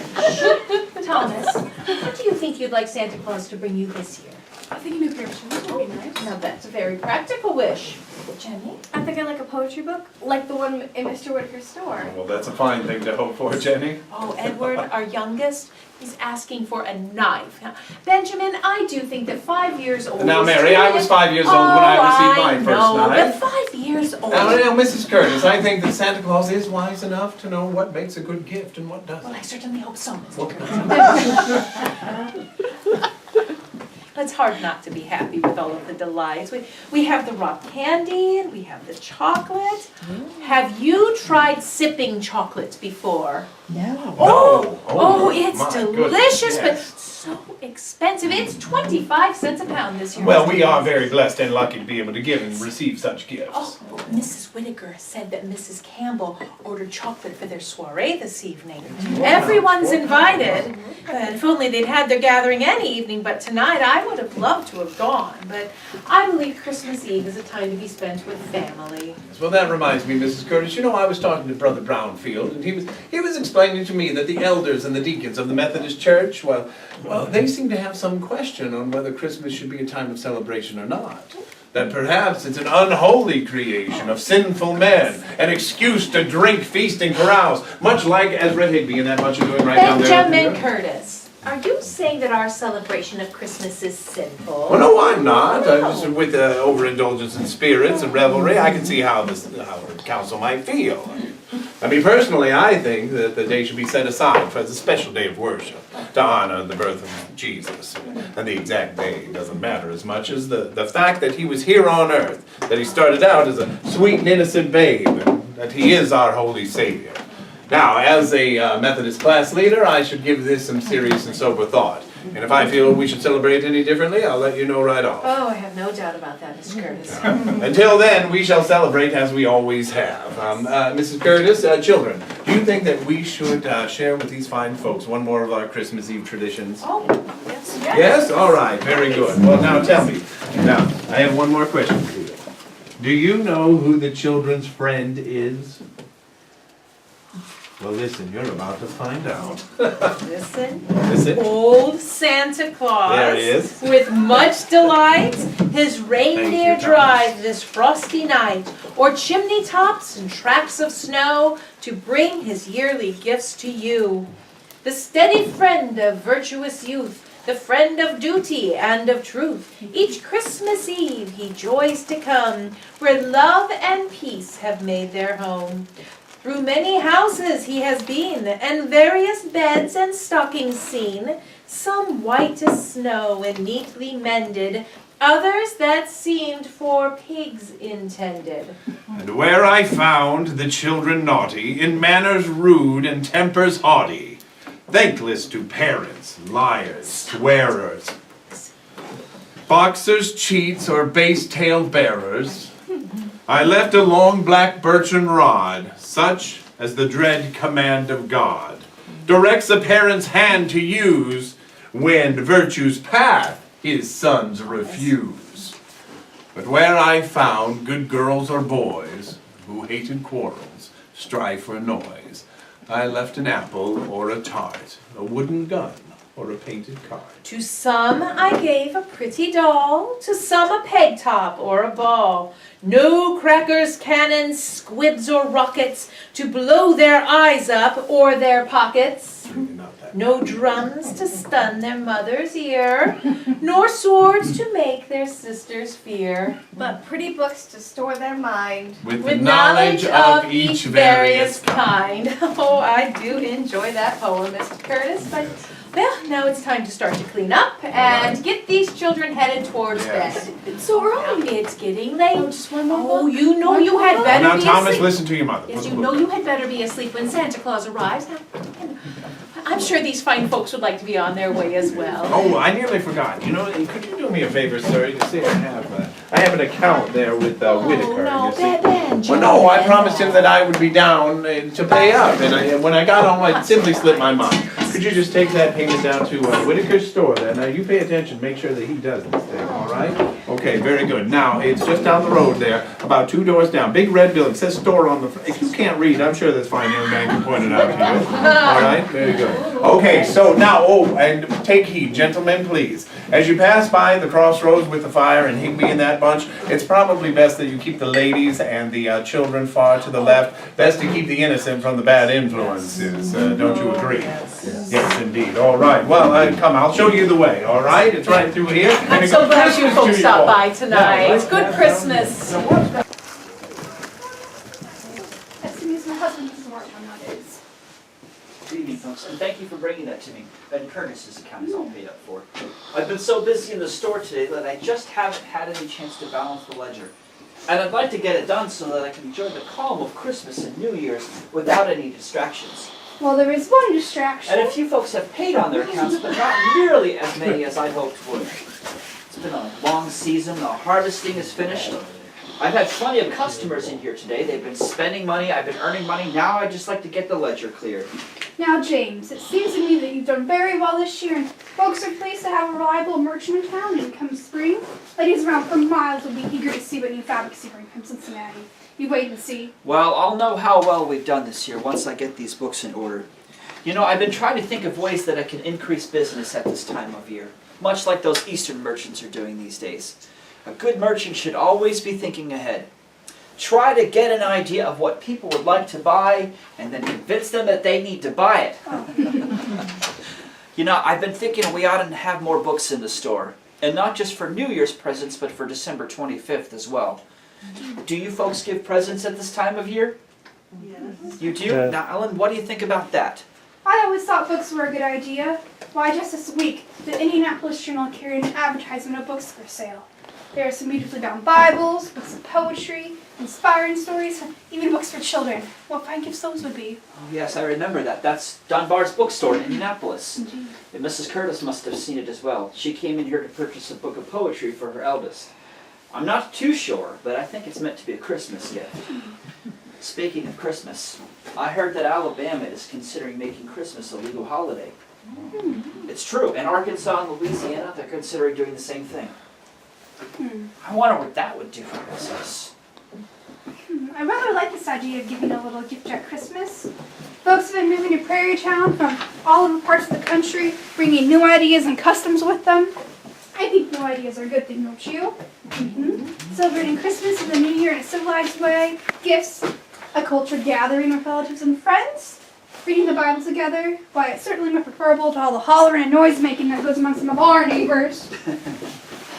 Thomas, what do you think you'd like Santa Claus to bring you this year? I think a new pair of shoes would be nice. Now that's a very practical wish. Jenny? I think I'd like a poetry book, like the one in Mr. Whitaker's store. Well, that's a fine thing to hope for, Jenny. Oh, Edward, our youngest, he's asking for a knife. Now, Benjamin, I do think that 5 years old. Now, is Mary, I was 5 years old when I received my first knife. But 5 years old. Now, Mrs. Curtis, I think that Santa Claus is wise enough to know what makes a good gift and what doesn't. Well, I certainly hope so, Mr. Curtis. It's hard not to be happy with all of the delights. We have the rock candy and we have the chocolate. Have you tried sipping chocolates before? No. Oh, it's my delicious, goodness, yes. but so expensive. It's 25 cents a pound this year. Well, we are very blessed and lucky to be able to give and receive such gifts. Oh, Mrs. Whitaker said that Mrs. Campbell ordered chocolate for their soiree this evening. Everyone's invited. If only they'd had their gathering any evening, but tonight I would have loved to have gone. But I believe Christmas Eve is a time to be spent with family. Well, that reminds me, Mrs. Curtis, you know, I was talking to Brother Brownfield, and he was explaining to me that the elders and the deacons of the Methodist Church, well, they seem to have some question on whether Christmas should be a time of celebration or not. That perhaps it's an unholy creation of sinful men, an excuse to drink, feast, and carouse, much like Ezra Higby and that bunch are doing right down there. Benjamin Curtis, are you saying that our celebration of Christmas is sinful? Well, no, I'm not. Just with overindulgence in spirits and revelry, I can see how the council might feel. I mean, personally, I think that the day should be set aside as a special day of worship to honor the birth of Jesus. And the exact day doesn't matter as much as the fact that he was here on earth, that he started out as a sweet and innocent babe, and that he is our holy Savior. Now, as a Methodist class leader, I should give this some serious and sober thought. And if I feel we should celebrate any differently, I'll let you know right off. Oh, I have no doubt about that, Mr. Curtis. Until then, we shall celebrate as we always have. Mrs. Curtis, children, do you think that we should share with these fine folks one more of our Christmas Eve traditions? Oh, yes. Yes? All right, very good. Well, now tell me. Now, I have one more question for you. Do you know who the children's friend is? Well, listen, you're about to find out. Listen. Listen. Old Santa Claus. There he is. With much delight, his reindeer Thomas. drive this frosty night, or chimney tops and tracks of snow to bring his yearly gifts to you. The steady friend of virtuous youth, the friend of duty and of truth, each Christmas Eve he joys to come, where love and peace have made their home. Through many houses he has been, and various beds and stockings seen, some white as snow and neatly mended, others that seemed for pigs intended. And where I found the children naughty, in manners rude and tempers haughty, thankless to parents, liars, swearers. boxers, cheats, or base tale bearers, I left a long black birchen rod, such as the dread command of God directs a parent's hand to use when virtue's path his sons refuse. But where I found good girls or boys who hated quarrels, strife or noise, I left an apple or a tart, a wooden gun or a painted card. To some I gave a pretty doll, to some a peg top or a ball. No crackers, cannons, squibs, or rockets to blow their eyes up or their pockets. No drums to stun their mother's ear, nor swords to make their sisters fear. But pretty books to store their mind. With knowledge of each various kind. Oh, I do enjoy that poem, Mr. Curtis, but well, now it's time to start to clean up and get these children headed towards bed. It's so early. It's getting late. Oh, just one more Oh, book. you know you had better Now, be Thomas, asleep. listen to your mother. Yes, you know you had better be asleep when Santa Claus arrives. Now, I'm sure these fine folks would like to be on their way as well. Oh, I nearly forgot. You know, could you do me a favor, sir? You see, I have an account there with Whitaker. No, you see. Ben, Well, no, I promised him that I would be down to pay up, and when I got home, it simply slipped my mind. Could you just take that payment down to Whitaker's store there? Now, you pay attention, make sure that he does this thing, all right? Okay, very good. Now, it's just down the road there, about 2 doors down. Big red building, says store on the front. If you can't read, I'm sure that's fine, young man can point it out to you. All right, very good. Okay, so now, and take heed, gentlemen, please. As you pass by the crossroads with the fire and Higby and that bunch, it's probably best that you keep the ladies and the children far to the left. Best to keep the innocent from the bad influences. Don't you agree? Yes, indeed. All right. Well, come, I'll show you the way. All right? It's right through here. I'm so glad you folks stopped by tonight. It's good Christmas. As soon as my husband doesn't work on Mondays. Good evening, folks, and thank you for bringing that to me. Ben Curtis's account is all paid up for. I've been so busy in the store today that I just haven't had any chance to balance the ledger. And I'd like to get it done so that I can enjoy the calm of Christmas and New Year's without any distractions. Well, there is one distraction. And a few folks have paid on their accounts, but not nearly as many as I hoped would. It's been a long season, the harvesting is finished. I've had plenty of customers in here today. They've been spending money, I've been earning money. Now I'd just like to get the ledger cleared. Now, James, it seems to me that you've done very well this year, and folks are pleased to have a reliable merchant in town. And come spring, ladies around for miles will be eager to see what new fabrics you bring from Cincinnati. You wait and see. Well, I'll know how well we've done this year once I get these books in order. You know, I've been trying to think of ways that I can increase business at this time of year, much like those Eastern merchants are doing these days. A good merchant should always be thinking ahead. Try to get an idea of what people would like to buy, and then convince them that they need to buy it. You know, I've been thinking we ought to have more books in the store. And not just for New Year's presents, but for December 25th as well. Do you folks give presents at this time of year? Yes. You do? Yeah. Now, Ellen, what do you think about that? I always thought books were a good idea. Why, just this week, the Indianapolis Journal carried an advertisement of books for sale. There are some beautifully bound Bibles, books of poetry, inspiring stories, even books for children. What fine gifts those would be. Oh, yes, I remember that. That's Dunbar's bookstore in Indianapolis. Indeed. And Mrs. Curtis must have seen it as well. She came in here to purchase a book of poetry for her eldest. I'm not too sure, but I think it's meant to be a Christmas gift. Speaking of Christmas, I heard that Alabama is considering making Christmas a legal holiday. It's true. In Arkansas and Louisiana, they're considering doing the same thing. I wonder what that would do for business. I rather like this idea of giving a little gift at Christmas. Folks have been moving to Prairie Town from all over parts of the country, bringing new ideas and customs with them. I think new ideas are a good thing, don't you? Celebrating Christmas and the New Year in a civilized way, gifts, a cultured gathering with relatives and friends, reading the Bible together. Why, it's certainly more preferable to all the hollering and noise making that goes among some of our neighbors.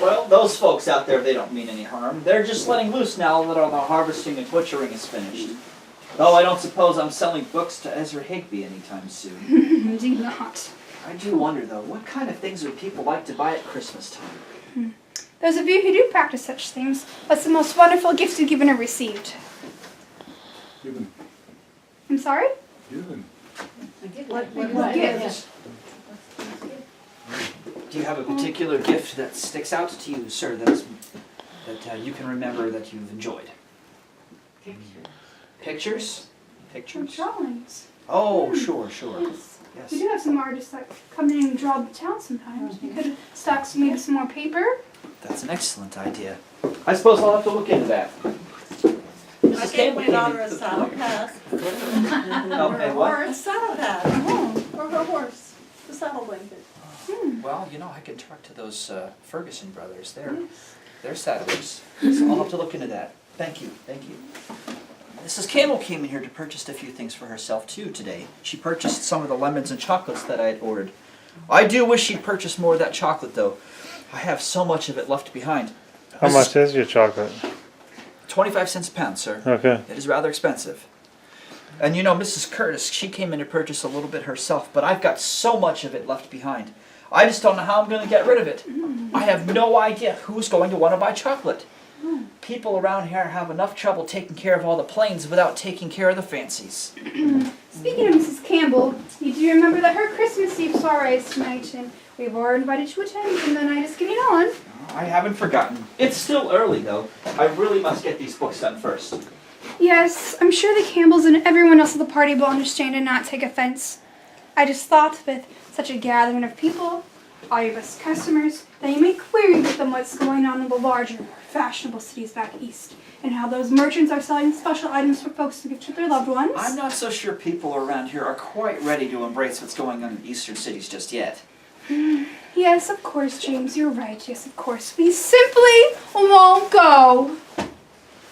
Well, those folks out there, they don't mean any harm. They're just letting loose now that all the harvesting and butchering is finished. Though I don't suppose I'm selling books to Ezra Higby anytime soon. Indeed not. I do wonder, though, what kind of things would people like to buy at Christmas time? Those of you who do practice such things, what's the most wonderful gifts you've given or received? Given. I'm sorry? Given. What gift? Do you have a particular gift that sticks out to you, sir, that you can remember that you've enjoyed? Pictures? Pictures? Drawings. Oh, sure, sure. Yes. Yes. We do have some artists that come in and draw the town sometimes. We could stock maybe some more paper. That's an excellent idea. I suppose I'll have to look into that. I gave my daughter a saddle pass. Okay, what? A saddle pass. For her horse. The saddle blanket. Well, I can talk to those Ferguson brothers. They're saddlers. So I'll have to look into that. Thank you, thank you. Mrs. Campbell came in here to purchase a few things for herself too today. She purchased some of the lemons and chocolates that I had ordered. I do wish she'd purchased more of that chocolate though. I have so much of it left behind. How much is your chocolate? 25 cents a pound, sir. Okay. It is rather expensive. And Mrs. Curtis, she came in to purchase a little bit herself, but I've got so much of it left behind. I just don't know how I'm going to get rid of it. I have no idea who's going to want to buy chocolate. People around here have enough trouble taking care of all the plains without taking care of the fancies. Speaking of Mrs. Campbell, you do remember that her Christmas Eve soiree is tonight, and we've already invited you to attend, and the night is getting on. I haven't forgotten. It's still early, though. I really must get these books done first. Yes, I'm sure the Campbells and everyone else at the party will understand and not take offense. I just thought with such a gathering of people, all your best customers, that you may query with them what's going on in the larger, more fashionable cities back east, and how those merchants are selling special items for folks to give to their loved ones. I'm not so sure people around here are quite ready to embrace what's going on in eastern cities just yet. Yes, of course, James, you're right. Yes, of course. We simply won't go.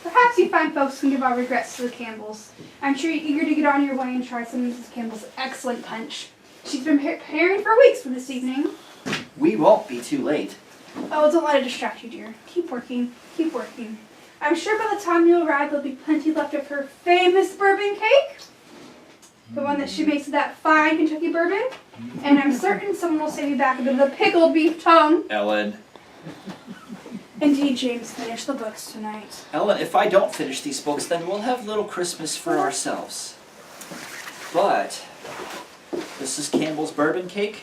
Perhaps you find folks can give our regrets to the Campbells. I'm sure you're eager to get on your way and try some of Mrs. Campbell's excellent punch. She's been preparing for weeks for this evening. We won't be too late. Oh, don't let it distract you, dear. Keep working. Keep working. I'm sure by the time you arrive, there'll be plenty left of her famous bourbon cake. The one that she makes with that fine Kentucky bourbon. And I'm certain someone will save you back a bit of the pickled beef tongue. Ellen. Indeed, James, finish the books tonight. Ellen, if I don't finish these books, then we'll have little Christmas for ourselves. But Mrs. Campbell's bourbon cake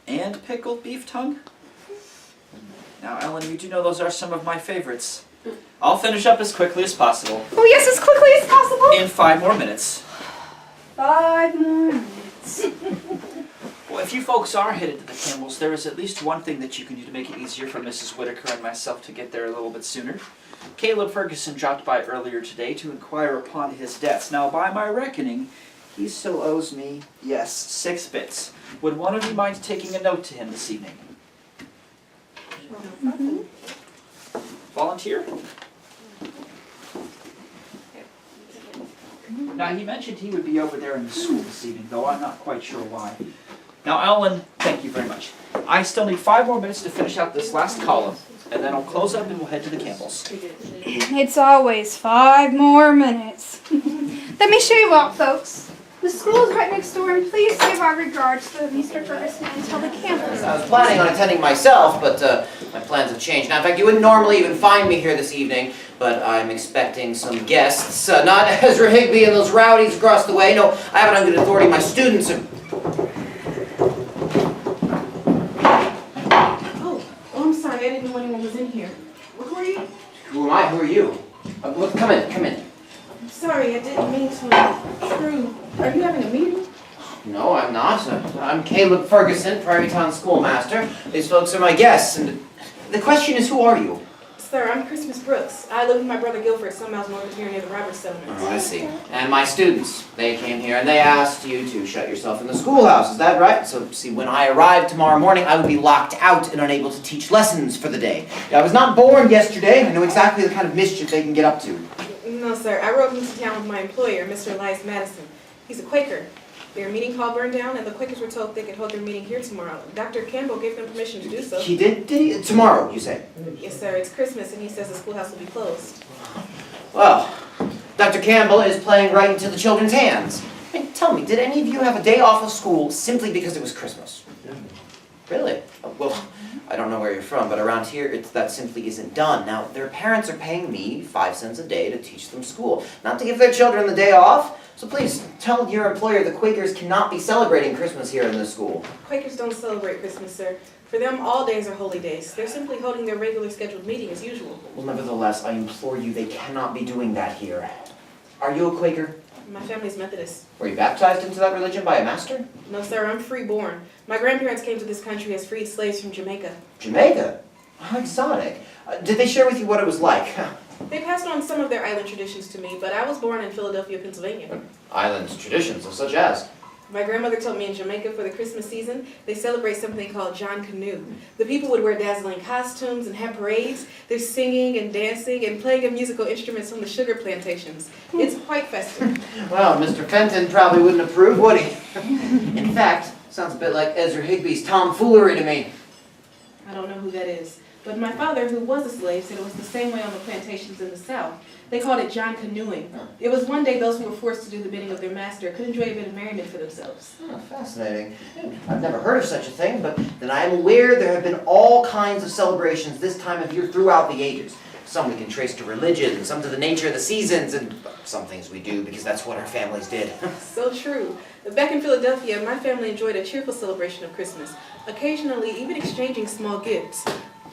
and pickled beef tongue. Now, Ellen, you do know those are some of my favorites. I'll finish up as quickly as possible. Oh, yes, as quickly as possible. In 5 more minutes. 5 more minutes. Well, if you folks are headed to the Campbells, there is at least one thing that you can do to make it easier for Mrs. Whitaker and myself to get there a little bit sooner. Caleb Ferguson dropped by earlier today to inquire upon his debts. Now, by my reckoning, he still owes me, yes, 6 bits. Would one of you mind taking a note to him this evening? Volunteer? Now, he mentioned he would be over there in the school this evening, though I'm not quite sure why. Now, Ellen, thank you very much. I still need 5 more minutes to finish out this last column, and then I'll close up and we'll head to the Campbells. It's always 5 more minutes. Let me show you out, folks. The school is right next door, and please give our regards to Mr. Ferguson and tell the Campbells. I was planning on attending myself, but my plans have changed. Now, in fact, you wouldn't normally even find me here this evening, but I'm expecting some guests. Not Ezra Higby and those rowdies across the way. No, I have it on good authority. My students are... Oh, I'm sorry. I didn't know anyone was in here. Who are you? Who am I? Who are you? Look, come in, come in. I'm sorry. I didn't mean to intrude. Are you having a meeting? No, I'm not. I'm Caleb Ferguson, Prairie Town schoolmaster. These folks are my guests, and the question is, who are you? Sir, I'm Christmas Brooks. I live with my brother Guilford some miles north of here near the Roberts settlement. Oh, I see. And my students, they came here and they asked you to shut yourself in the schoolhouse. Is that right? So, see, when I arrived tomorrow morning, I would be locked out and unable to teach lessons for the day. I was not born yesterday. I know exactly the kind of mischief they can get up to. No, sir. I rode into town with my employer, Mr. Elias Madison. He's a Quaker. Their meeting hall burned down, and the Quakers were told they could hold their meeting here tomorrow. Dr. Campbell gave them permission to do so. He did? Did he? Tomorrow, you say? Yes, sir. It's Christmas, and he says the schoolhouse will be closed. Well, Dr. Campbell is playing right into the children's hands. I mean, tell me, did any of you have a day off of school simply because it was Christmas? Really? Well, I don't know where you're from, but around here, that simply isn't done. Now, their parents are paying me 5 cents a day to teach them school. Not to give their children the day off, So please, tell your employer the Quakers cannot be celebrating Christmas here in this school. Quakers don't celebrate Christmas, sir. For them, all days are holy days. They're simply holding their regular scheduled meeting as usual. Well, nevertheless, I implore you, they cannot be doing that here. Are you a Quaker? My family's Methodist. Were you baptized into that religion by a master? No, sir, I'm free-born. My grandparents came to this country as freed slaves from Jamaica. Jamaica? How exotic. Did they share with you what it was like? They passed on some of their island traditions to me, but I was born in Philadelphia, Pennsylvania. Island traditions, such as? My grandmother told me in Jamaica for the Christmas season, they celebrate something called John Canoe. The people would wear dazzling costumes and have parades. They're singing and dancing and playing of musical instruments on the sugar plantations. It's quite festive. Well, Mr. Fenton probably wouldn't approve, would he? In fact, sounds a bit like Ezra Higby's tomfoolery to me. I don't know who that is. But my father, who was a slave, said it was the same way on the plantations in the South. They called it John Canoeing. It was one day those who were forced to do the bidding of their master could enjoy a bit of merriment for themselves. Oh, fascinating. I've never heard of such a thing, but then I am aware there have been all kinds of celebrations this time of year throughout the ages. Some we can trace to religion, some to the nature of the seasons, and some things we do because that's what our families did. So true. Back in Philadelphia, my family enjoyed a cheerful celebration of Christmas, occasionally even exchanging small gifts.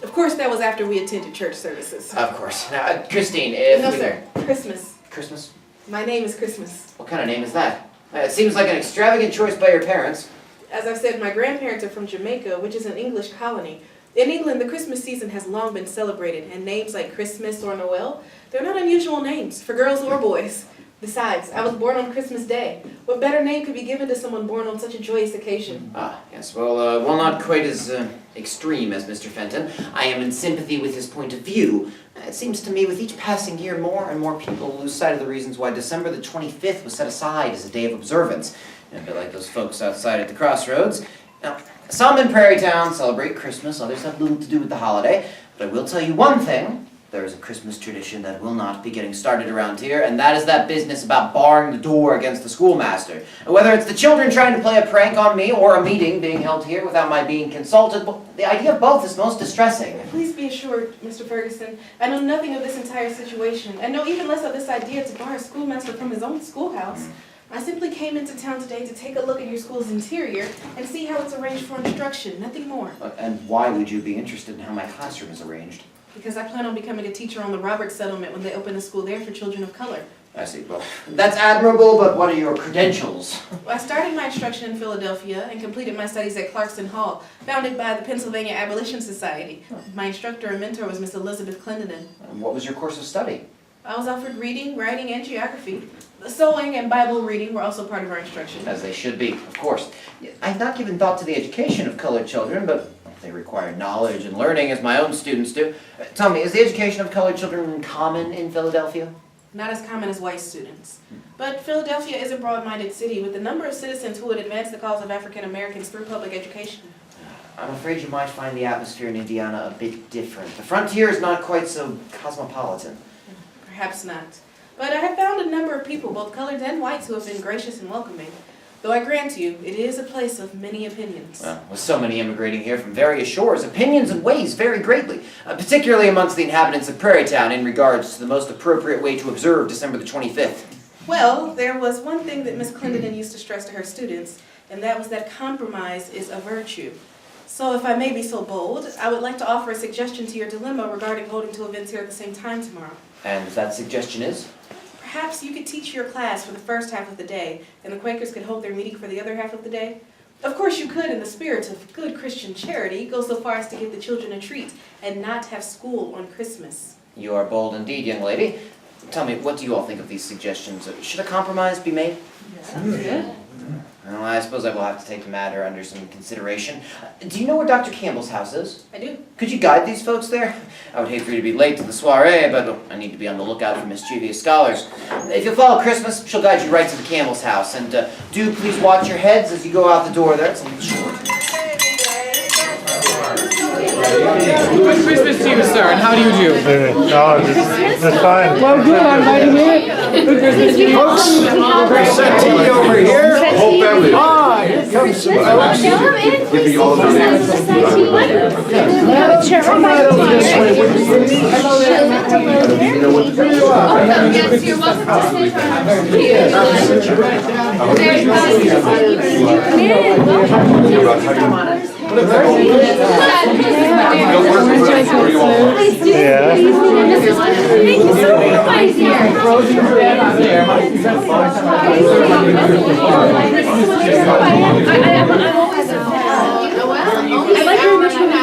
Of course, that was after we attended church services. Of course. Now, Christine, if No, we... sir. Christmas. Christmas? My name is Christmas. What kind of name is that? It seems like an extravagant choice by your parents. As I said, my grandparents are from Jamaica, which is an English colony. In England, the Christmas season has long been celebrated, and names like Christmas or Noel, they're not unusual names for girls or boys. Besides, I was born on Christmas Day. What better name could be given to someone born on such a joyous occasion? Ah, yes. Well, while not quite as extreme as Mr. Fenton, I am in sympathy with his point of view. It seems to me with each passing year, more and more people lose sight of the reasons why December the 25th was set aside as a day of observance. A bit like those folks outside at the crossroads. Now, some in Prairie Town celebrate Christmas, others have little to do with the holiday. But I will tell you one thing. There is a Christmas tradition that will not be getting started around here, and that is that business about barring the door against the schoolmaster. And whether it's the children trying to play a prank on me or a meeting being held here without my being consulted, the idea of both is most distressing. Please be assured, Mr. Ferguson, I know nothing of this entire situation. I know even less of this idea to bar a schoolmaster from his own schoolhouse. I simply came into town today to take a look at your school's interior and see how it's arranged for instruction, nothing more. And why would you be interested in how my classroom is arranged? Because I plan on becoming a teacher on the Roberts settlement when they open a school there for children of color. I see. Well, that's admirable, but what are your credentials? Well, I started my instruction in Philadelphia and completed my studies at Clarkson Hall, founded by the Pennsylvania Abolition Society. My instructor and mentor was Miss Elizabeth Clendenin. And what was your course of study? I was offered reading, writing, and geography. The sewing and Bible reading were also part of our instruction. As they should be, of course. I've not given thought to the education of colored children, but they require knowledge and learning as my own students do. Tell me, is the education of colored children common in Philadelphia? Not as common as white students. But Philadelphia is a broad-minded city with a number of citizens who would advance the cause of African Americans through public education. I'm afraid you might find the atmosphere in Indiana a bit different. The frontier is not quite so cosmopolitan. Perhaps not. But I have found a number of people, both colored and whites, who have been gracious and welcoming. Though I grant you, it is a place of many opinions. Well, with so many immigrating here from various shores, opinions and ways vary greatly, particularly amongst the inhabitants of Prairie Town in regards to the most appropriate way to observe December the 25th. Well, there was one thing that Miss Clendenin used to stress to her students, and that was that compromise is a virtue. So if I may be so bold, I would like to offer a suggestion to your dilemma regarding holding two events here at the same time tomorrow. And that suggestion is? Perhaps you could teach your class for the first half of the day, and the Quakers could hold their meeting for the other half of the day. Of course you could, in the spirit of good Christian charity, go so far as to give the children a treat and not have school on Christmas. You are bold indeed, young lady. Tell me, what do you all think of these suggestions? Should a compromise be made? Sounds good. Well, I suppose I will have to take the matter under some consideration. Do you know where Dr. Campbell's house is? I do. Could you guide these folks there? I would hate for you to be late to the soiree, but I need to be on the lookout for mischievous scholars. If you'll follow Christmas, she'll guide you right to the Campbell's house. And do please watch your heads as you go out the door there. It's a little short. Good Christmas to you, sir, and how do you do? No, just fine. Well, good, I'm glad to hear it. Good Christmas to you. Set tea over here. Whole family. Hi, Christmas. Come in, Give me all of your names. Have a chair right by the fire. Yes, you're welcome to sit down. Yeah. Thank you so much. I like very much when they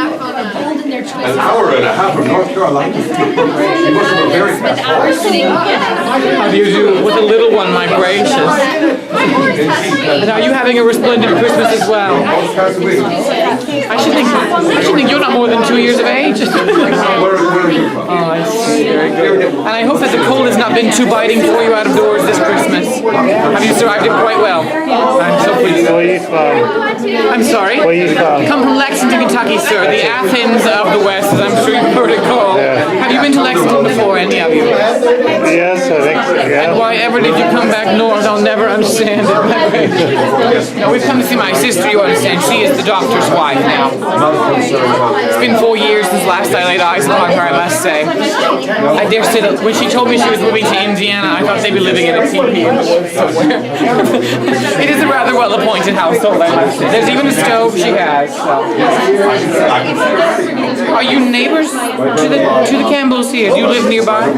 hold in their choices. An hour and a half from North Carolina. You must have been very fast. How do you do with a little one, my gracious? And are you having a resplendent Christmas as well? I should think you're not more than 2 years of age. Where are you from? Oh, I see. Very good. And I hope that the cold has not been too biting for you out of doors this Christmas. Have you survived it quite well? I'm so pleased. Where are you from? I'm sorry? Where are you from? Come from Lexington, Kentucky, sir. The Athens of the West, as I'm sure you've heard it called. Yeah. Have you been to Lexington before, any of you? Yes, I think so, yeah. And why ever did you come back north? I'll never understand it. No, we've come to see my sister, you understand. She is the doctor's wife now. It's been 4 years since last I laid eyes on her, I must say. I dare say that when she told me she was moving to Indiana, I thought they'd be living in a teepee in the woods somewhere. It is a rather well-appointed household, I must say. There's even a stove she has. So. Are you neighbors to the Campbells here? Do you live nearby?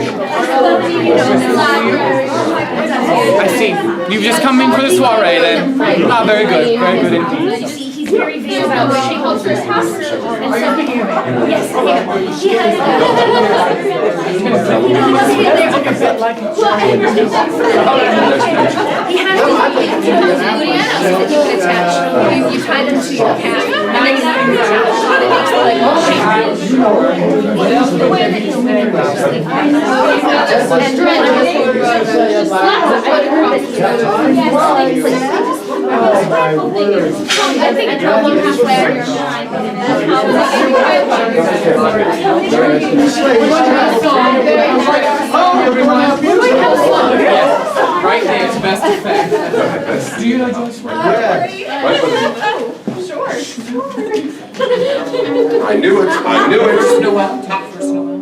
I see. You've just come in for the soiree then. Ah, very good. Very good indeed. He's very vain about what she holds for his house. And so, yes, he has he has Ludianos that you can attach. You tie them to your cat, and then you can attach on it makes like the way that he's wearing I think it's all you have Right there is best effect. Do you know Joyce? Oh, sure. I knew it. First Noel. First Noel.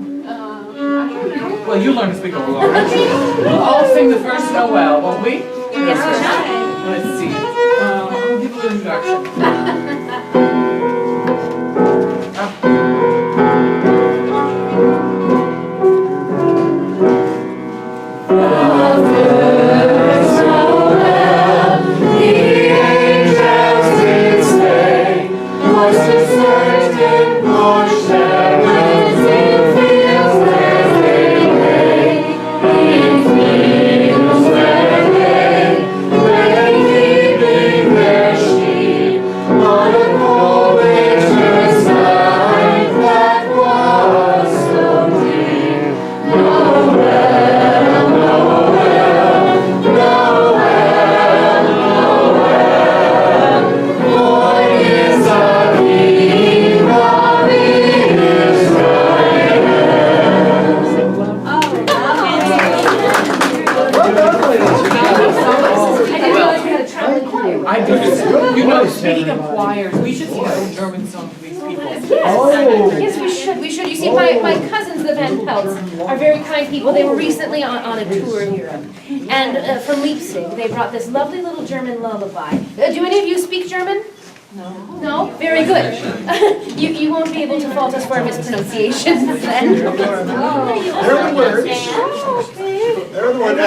Well, you learn to speak over long. We'll all sing the first Noel, won't we? Yes, we shall. Let's see. I'll give a little introduction. Speaking of choirs, we should sing a German song for these people. Yes, we should. We should. You see, my cousins, the Van Pelts, are very kind people. They were recently on a tour in Europe. And from Leipzig, they brought this lovely little German lullaby. Do any of you speak German? No. No? Very good. You won't be able to fault us for our mispronunciations then. They're the words. They're the words.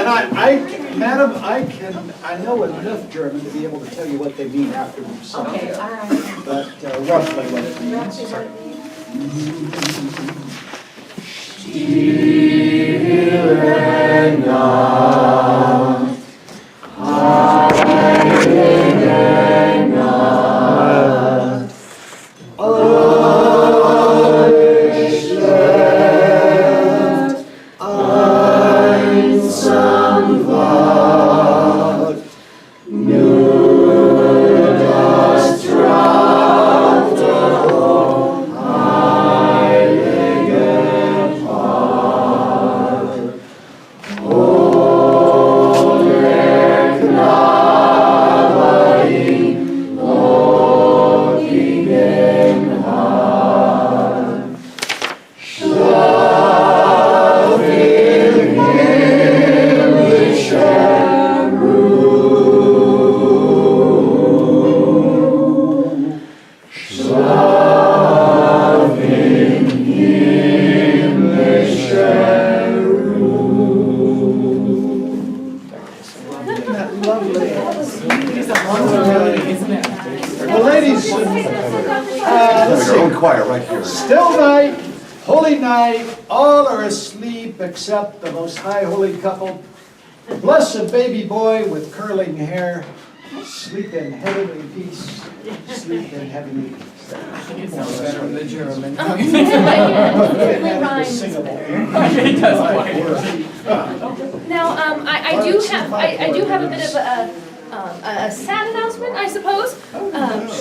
And madam, I know enough German to be able to tell you what they mean after we've sung. Okay, all right. But roughly what it means. Stille Nacht, oh, ladies, let's They're see. quiet right here. Still night, holy night, all are asleep except the most high holy couple. Blessed baby boy with curling hair, sleep in heavenly peace, sleep in heavenly peace. It's not better than the German. Now, I do have a bit of a sad announcement, I suppose.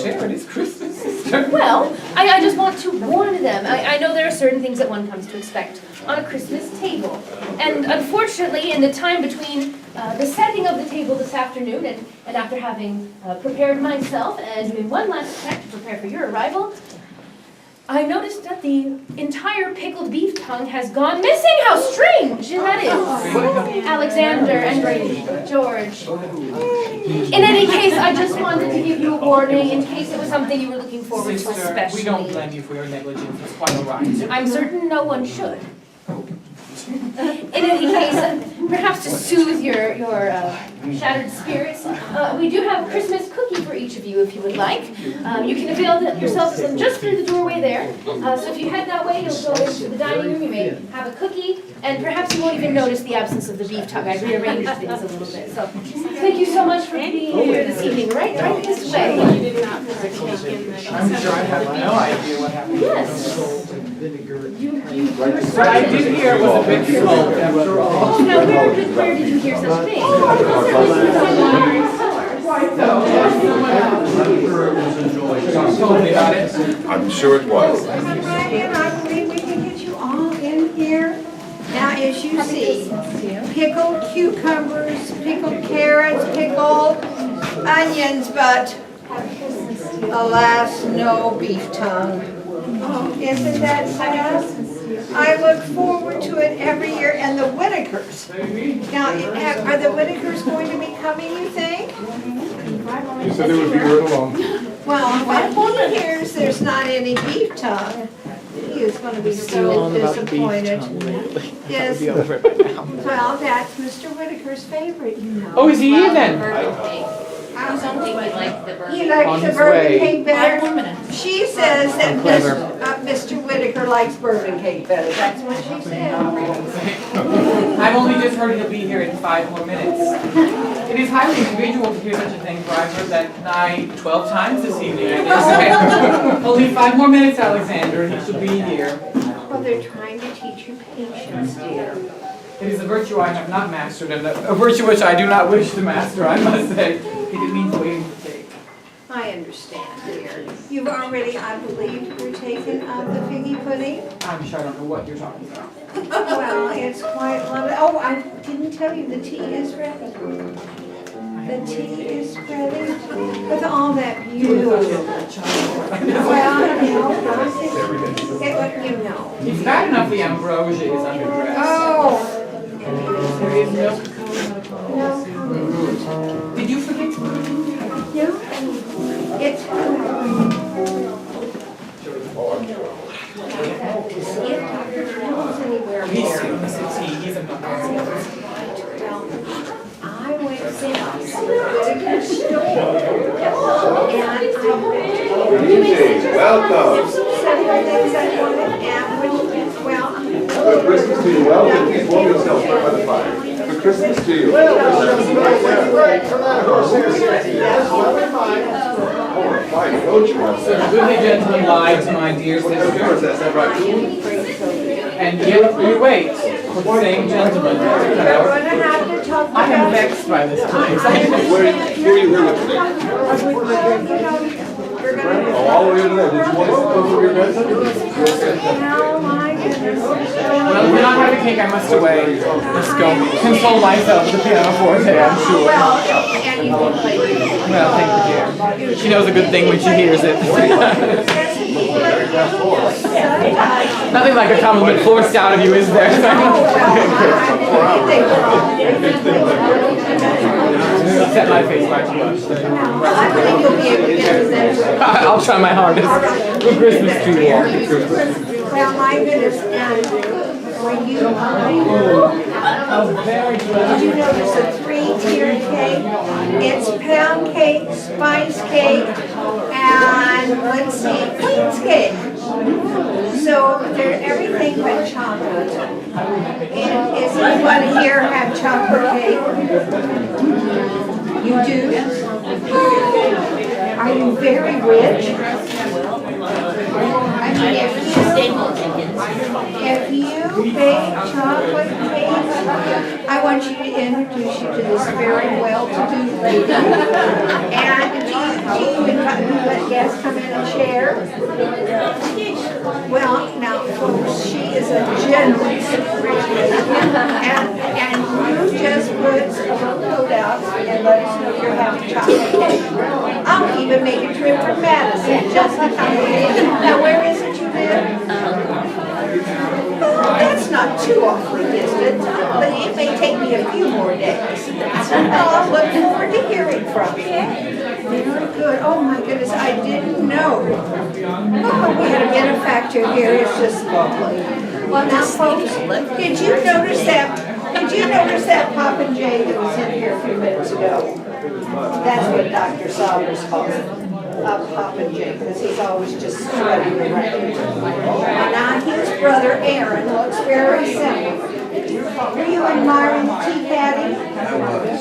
Sharon, it's Christmas. Well, I just want to warn them. I know there are certain things that one comes to expect on a Christmas table. And unfortunately, in the time between the setting of the table this afternoon and after having prepared myself and doing one last check to prepare for your arrival, I noticed that the entire pickled beef tongue has gone missing. How strange that is. Alexander and George. In any case, I just wanted to give you a warning in case it was something you were looking forward to Sister, especially. we don't blame you for your negligence. It's quite all right. I'm certain no one should. In any case, perhaps to soothe your shattered spirits, we do have a Christmas cookie for each of you if you would like. You can avail yourself of them just through the doorway there. So if you head that way, you'll go into the dining room, you may have a cookie, and perhaps you won't even notice the absence of the beef tongue. I've rearranged things a little bit. So thank you so much for being here this evening. Right this way. I'm sure I have no idea what happened. Yes. But I did hear it was a bit smoke after all. Oh, now where did you hear such things? Told me about it. I'm sure it was. I believe we can get you all in here. Now, as you see, pickled cucumbers, pickled carrots, pickled onions, but alas, no beef tongue. Isn't that sad? I look forward to it every year, and the Whitakers. Now, are the Whitakers going to be coming, you think? You said they would be right along. Well, when he hears there's not any beef tongue, he is going to be so disappointed. Yes. Well, that's Mr. Whitaker's favorite, you know. Oh, is he even? I was only like the bourbon. He On likes the his bourbon way. cake better. She says that Mr. Whitaker likes bourbon cake better. That's what she said. I've only just heard he'll be here in 5 more minutes. It is highly unusual to hear such a thing, for I've heard that nigh 12 times this evening, I guess. Only 5 more minutes, Alexander, and he should be here. Well, they're trying to teach you patience, dear. It is a virtue I have not mastered, and a virtue which I do not wish to master, I must say. It means waiting to take. I understand, dear. You've already, I believe, partaken of the figgy pudding? I'm sure I don't know what you're talking about. Well, it's quite lovely. Oh, I didn't tell you, the tea is ready. The tea is ready with all that beautiful. Well, you know. It's bad enough the ambrosia is underdressed. Oh. There is milk. No. Did you forget to put it in there? No. It's He's sitting with the tea. He's a number. I went to the store and Welcome. several things I wanted and For Christmas to you. Well, please warm yourself right by the fire. For Christmas to you. Oh, fine, don't you have So the that? goodly gentleman lied to my dear sister. Is that right? And yet we wait for the same gentleman to come out. I am vexed by this place. Who are you here with today? Oh, all the way over there. Did you want to come over your Well, Well, when I have a cake, I must away. Let's go. Console myself with the pianoforte, I'm sure. and you can play. Well, thank you, dear. She knows a good thing when she hears it. Nothing like a compliment forced out of you, is there? Set my face by too much. I'll try my hardest. Good Christmas to you all. Well, my goodness, and when you, Oh, very good. did you notice a 3-tier cake? It's pound cake, spice cake, and And does anyone here have chocolate cake? You do? Are you very rich? I mean, if you bake chocolate cakes, I want you to introduce you to this very well-to-do lady. And do you even let guests come in and share? Well, now, folks, she is a generous rich lady. And you just put a little note out and let us know you're having chocolate cake. I'll even make a trip from Madison just to come in. Now, where is it you live? That's not too awfully distant, but it may take me a few more days. I'll look forward to hearing from you. Very good. Oh my goodness, I didn't know. Oh, we had a benefactor here. It's just lovely. Well, now, folks, did you notice that Pop and Jay that was in here a few minutes ago? That's what Dr. Saunders calls it. Pop and Jay, because he's always just strutting around. Now, his brother Aaron looks very simple. Were you admiring the tea caddy?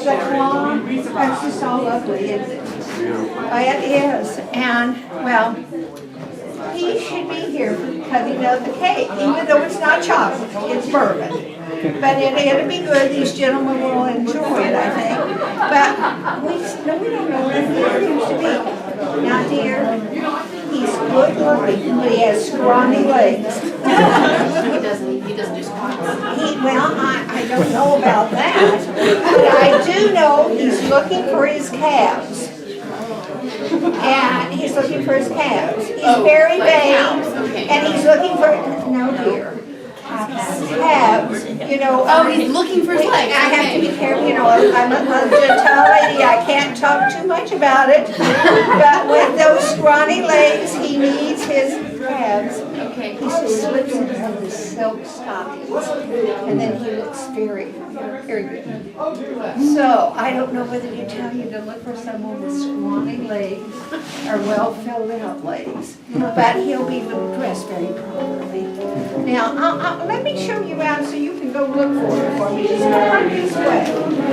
The cloth? That's just all lovely, isn't it? It is. And, well, he should be here for the cutting of the cake, even though it's not chocolate, it's bourbon. But it'll be good. These gentlemen will enjoy it, I think. But we don't know where he seems to be. Now, dear, he's good looking, but he has scrawny legs. He doesn't do squats. Well, I don't know about that, but I do know he's looking for his calves. And he's looking for his calves. He's very vague, and he's looking for, no dear, calves, you know. Oh, he's looking for his legs. I have to be careful, you know, I'm a gentle lady, I can't talk too much about it. But with those scrawny legs, he needs his calves. Okay. He just slips into his silk stockings, and then he looks very, very good. So, I don't know whether to tell you to look for someone with scrawny legs or well filled out legs, but he'll be dressed very properly. Now, let me show you around so you can go look for me. Just come this way.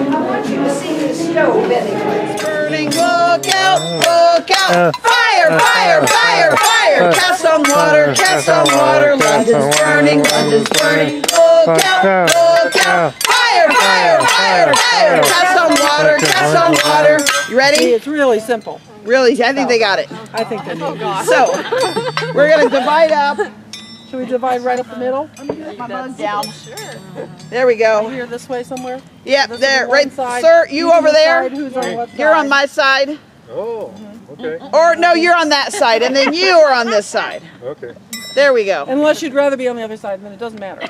I want you to see the stove anyway. Burning, look out, look out. Fire, fire, fire, fire. Cast on water, cast on water. London's burning, London's burning. Look out, look out. Fire, fire, fire, fire. Cast on water, cast on water. You ready? It's really simple. Really, I think they got it. I think they do. So, we're gonna divide up. Should we divide right up the middle? My bug down. There we go. Here, this way somewhere? Yep, This there, is one right, side. sir, you Who's on over this there. side? Who's on what You're side? on my side. Oh, okay. Or no, you're on that side, and then you are on this side. Okay. There we go. Unless you'd rather be on the other side, then it doesn't matter.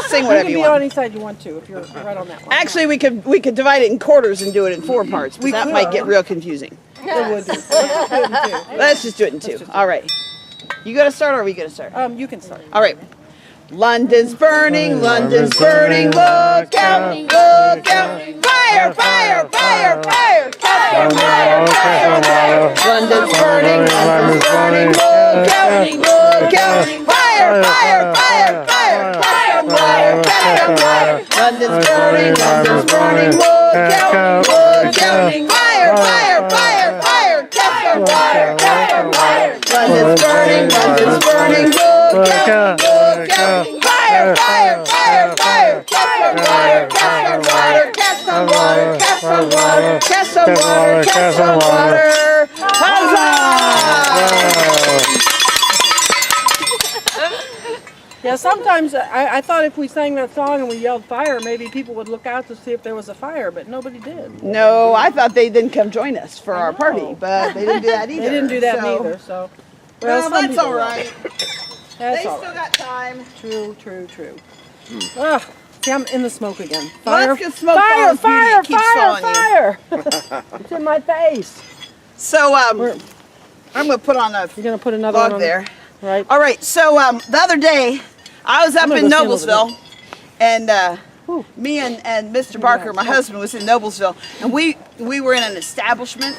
Sing whatever you can be on want. any side you want to if you're right on that one. Actually, we could divide it in quarters and do it in 4 parts, but that might get real confusing. It would be. Let's just do it in 2. All right. You gonna start, or are we gonna start? You can start. All right. London's burning, London's burning. Look out, look out. Fire, fire, fire, fire. Fire, fire, fire, fire. London's burning, London's burning. Look out, look out. Fire, fire, fire, fire. Fire, fire, fire, fire. London's burning, London's burning. Look out, look out. Fire, fire, fire, fire. Catch on fire, catch on fire. London's burning, London's burning. Look out, look out. Fire, fire, fire, fire. Catch on water, catch on water, catch on water, catch on water, catch on water, catch on water. Huzzah! Yeah, sometimes I thought if we sang that song and we yelled fire, maybe people would look out to see if there was a fire, but nobody did. No, I thought they didn't come join us for our party, but they didn't do that either. They didn't do that so. neither, so. Well, some that's people all will. right. That's They all still right. got time. True, true, true. Ugh, see, I'm in the smoke again. Well, Fire, let's get smoke fire, falling beauty. fire, It keeps fire, falling fire. It's in my face. So, I'm gonna put on a You're gonna put another log one on there. Right. All right, so the other day, I was up I'm gonna in go stand over Noblesville, and me and Mr. Barker, my husband, was in Noblesville, and we were in an establishment.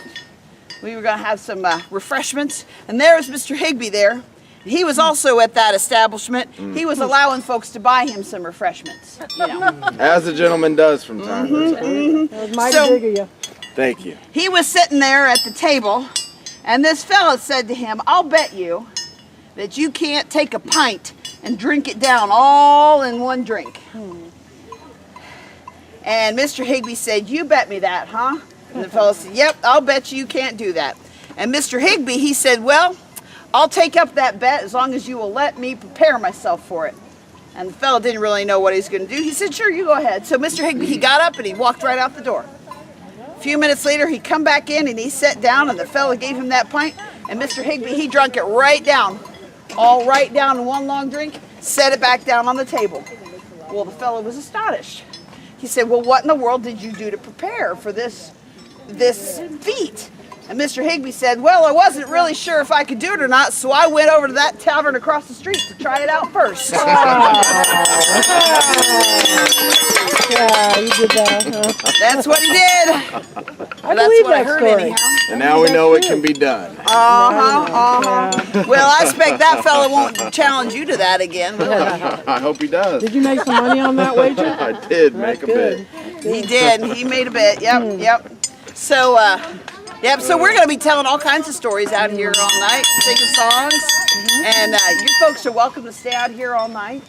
We were gonna have some refreshments, and there was Mr. Higbee there, he was also at that establishment. He was allowing folks to buy him some refreshments. You know. As the gentleman does from time to time. That was mighty big of you. Thank you. He was sitting there at the table, and this fella said to him, "I'll bet you that you can't take a pint and drink it down all in one drink." And Mr. Higbee said, "You bet me that, huh?" And the fellow said, "Yep, I'll bet you can't do that." And Mr. Higbee, he said, "Well, I'll take up that bet as long as you will let me prepare myself for it." And the fellow didn't really know what he was going to do. He said, "Sure, you go ahead." So Mr. Higbee, he got up and he walked right out the door. A few minutes later, he come back in and he sat down, and the fellow gave him that pint. And Mr. Higbee, he drunk it right down, all right down in one long drink, set it back down on the table. Well, the fellow was astonished. He said, "Well, what in the world did you do to prepare for this feat?" And Mr. Higbee said, "Well, I wasn't really sure if I could do it or not, so I went over to that tavern across the street to try it out first." Yeah, you did that, huh? That's what he did. I That's believe what I that heard story. anyhow. And now we know it can be done. Well, I expect that fella won't challenge you to that again, will he? I hope he does. Did you make some money on that wager? I did make a bit. He did. He made a bit. Yep. So, so we're going to be telling all kinds of stories out here all night, singing songs. And you folks are welcome to stay out here all night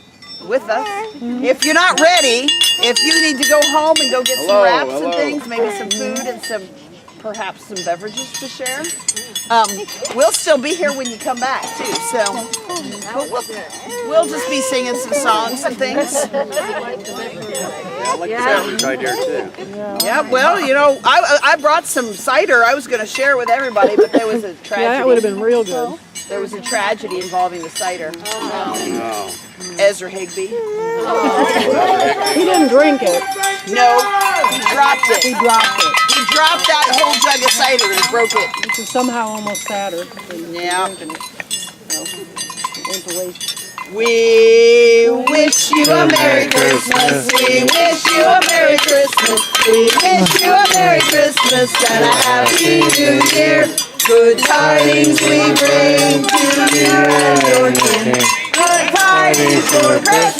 with us. If you're not ready, if you need to go home and go get some wraps and things, maybe some food and perhaps some beverages to share, we'll still be here when you come back too. So but we'll just be singing some songs and things. Yeah, well, you know, I brought some cider. I was going to share with everybody, but there was a tragedy. Yeah, that would have been real good. There was a tragedy involving the cider. Ezra Higbee. He didn't drink it. No, he dropped it. He dropped it. He dropped that whole jug of cider and broke it. Which is somehow almost sadder. Yeah. It went to waste. We wish you a Merry Christmas. We wish you a Merry Christmas. We wish you a Merry Christmas and a Happy New Year. Good tidings we bring to you and your kin. Good tidings for Christmas.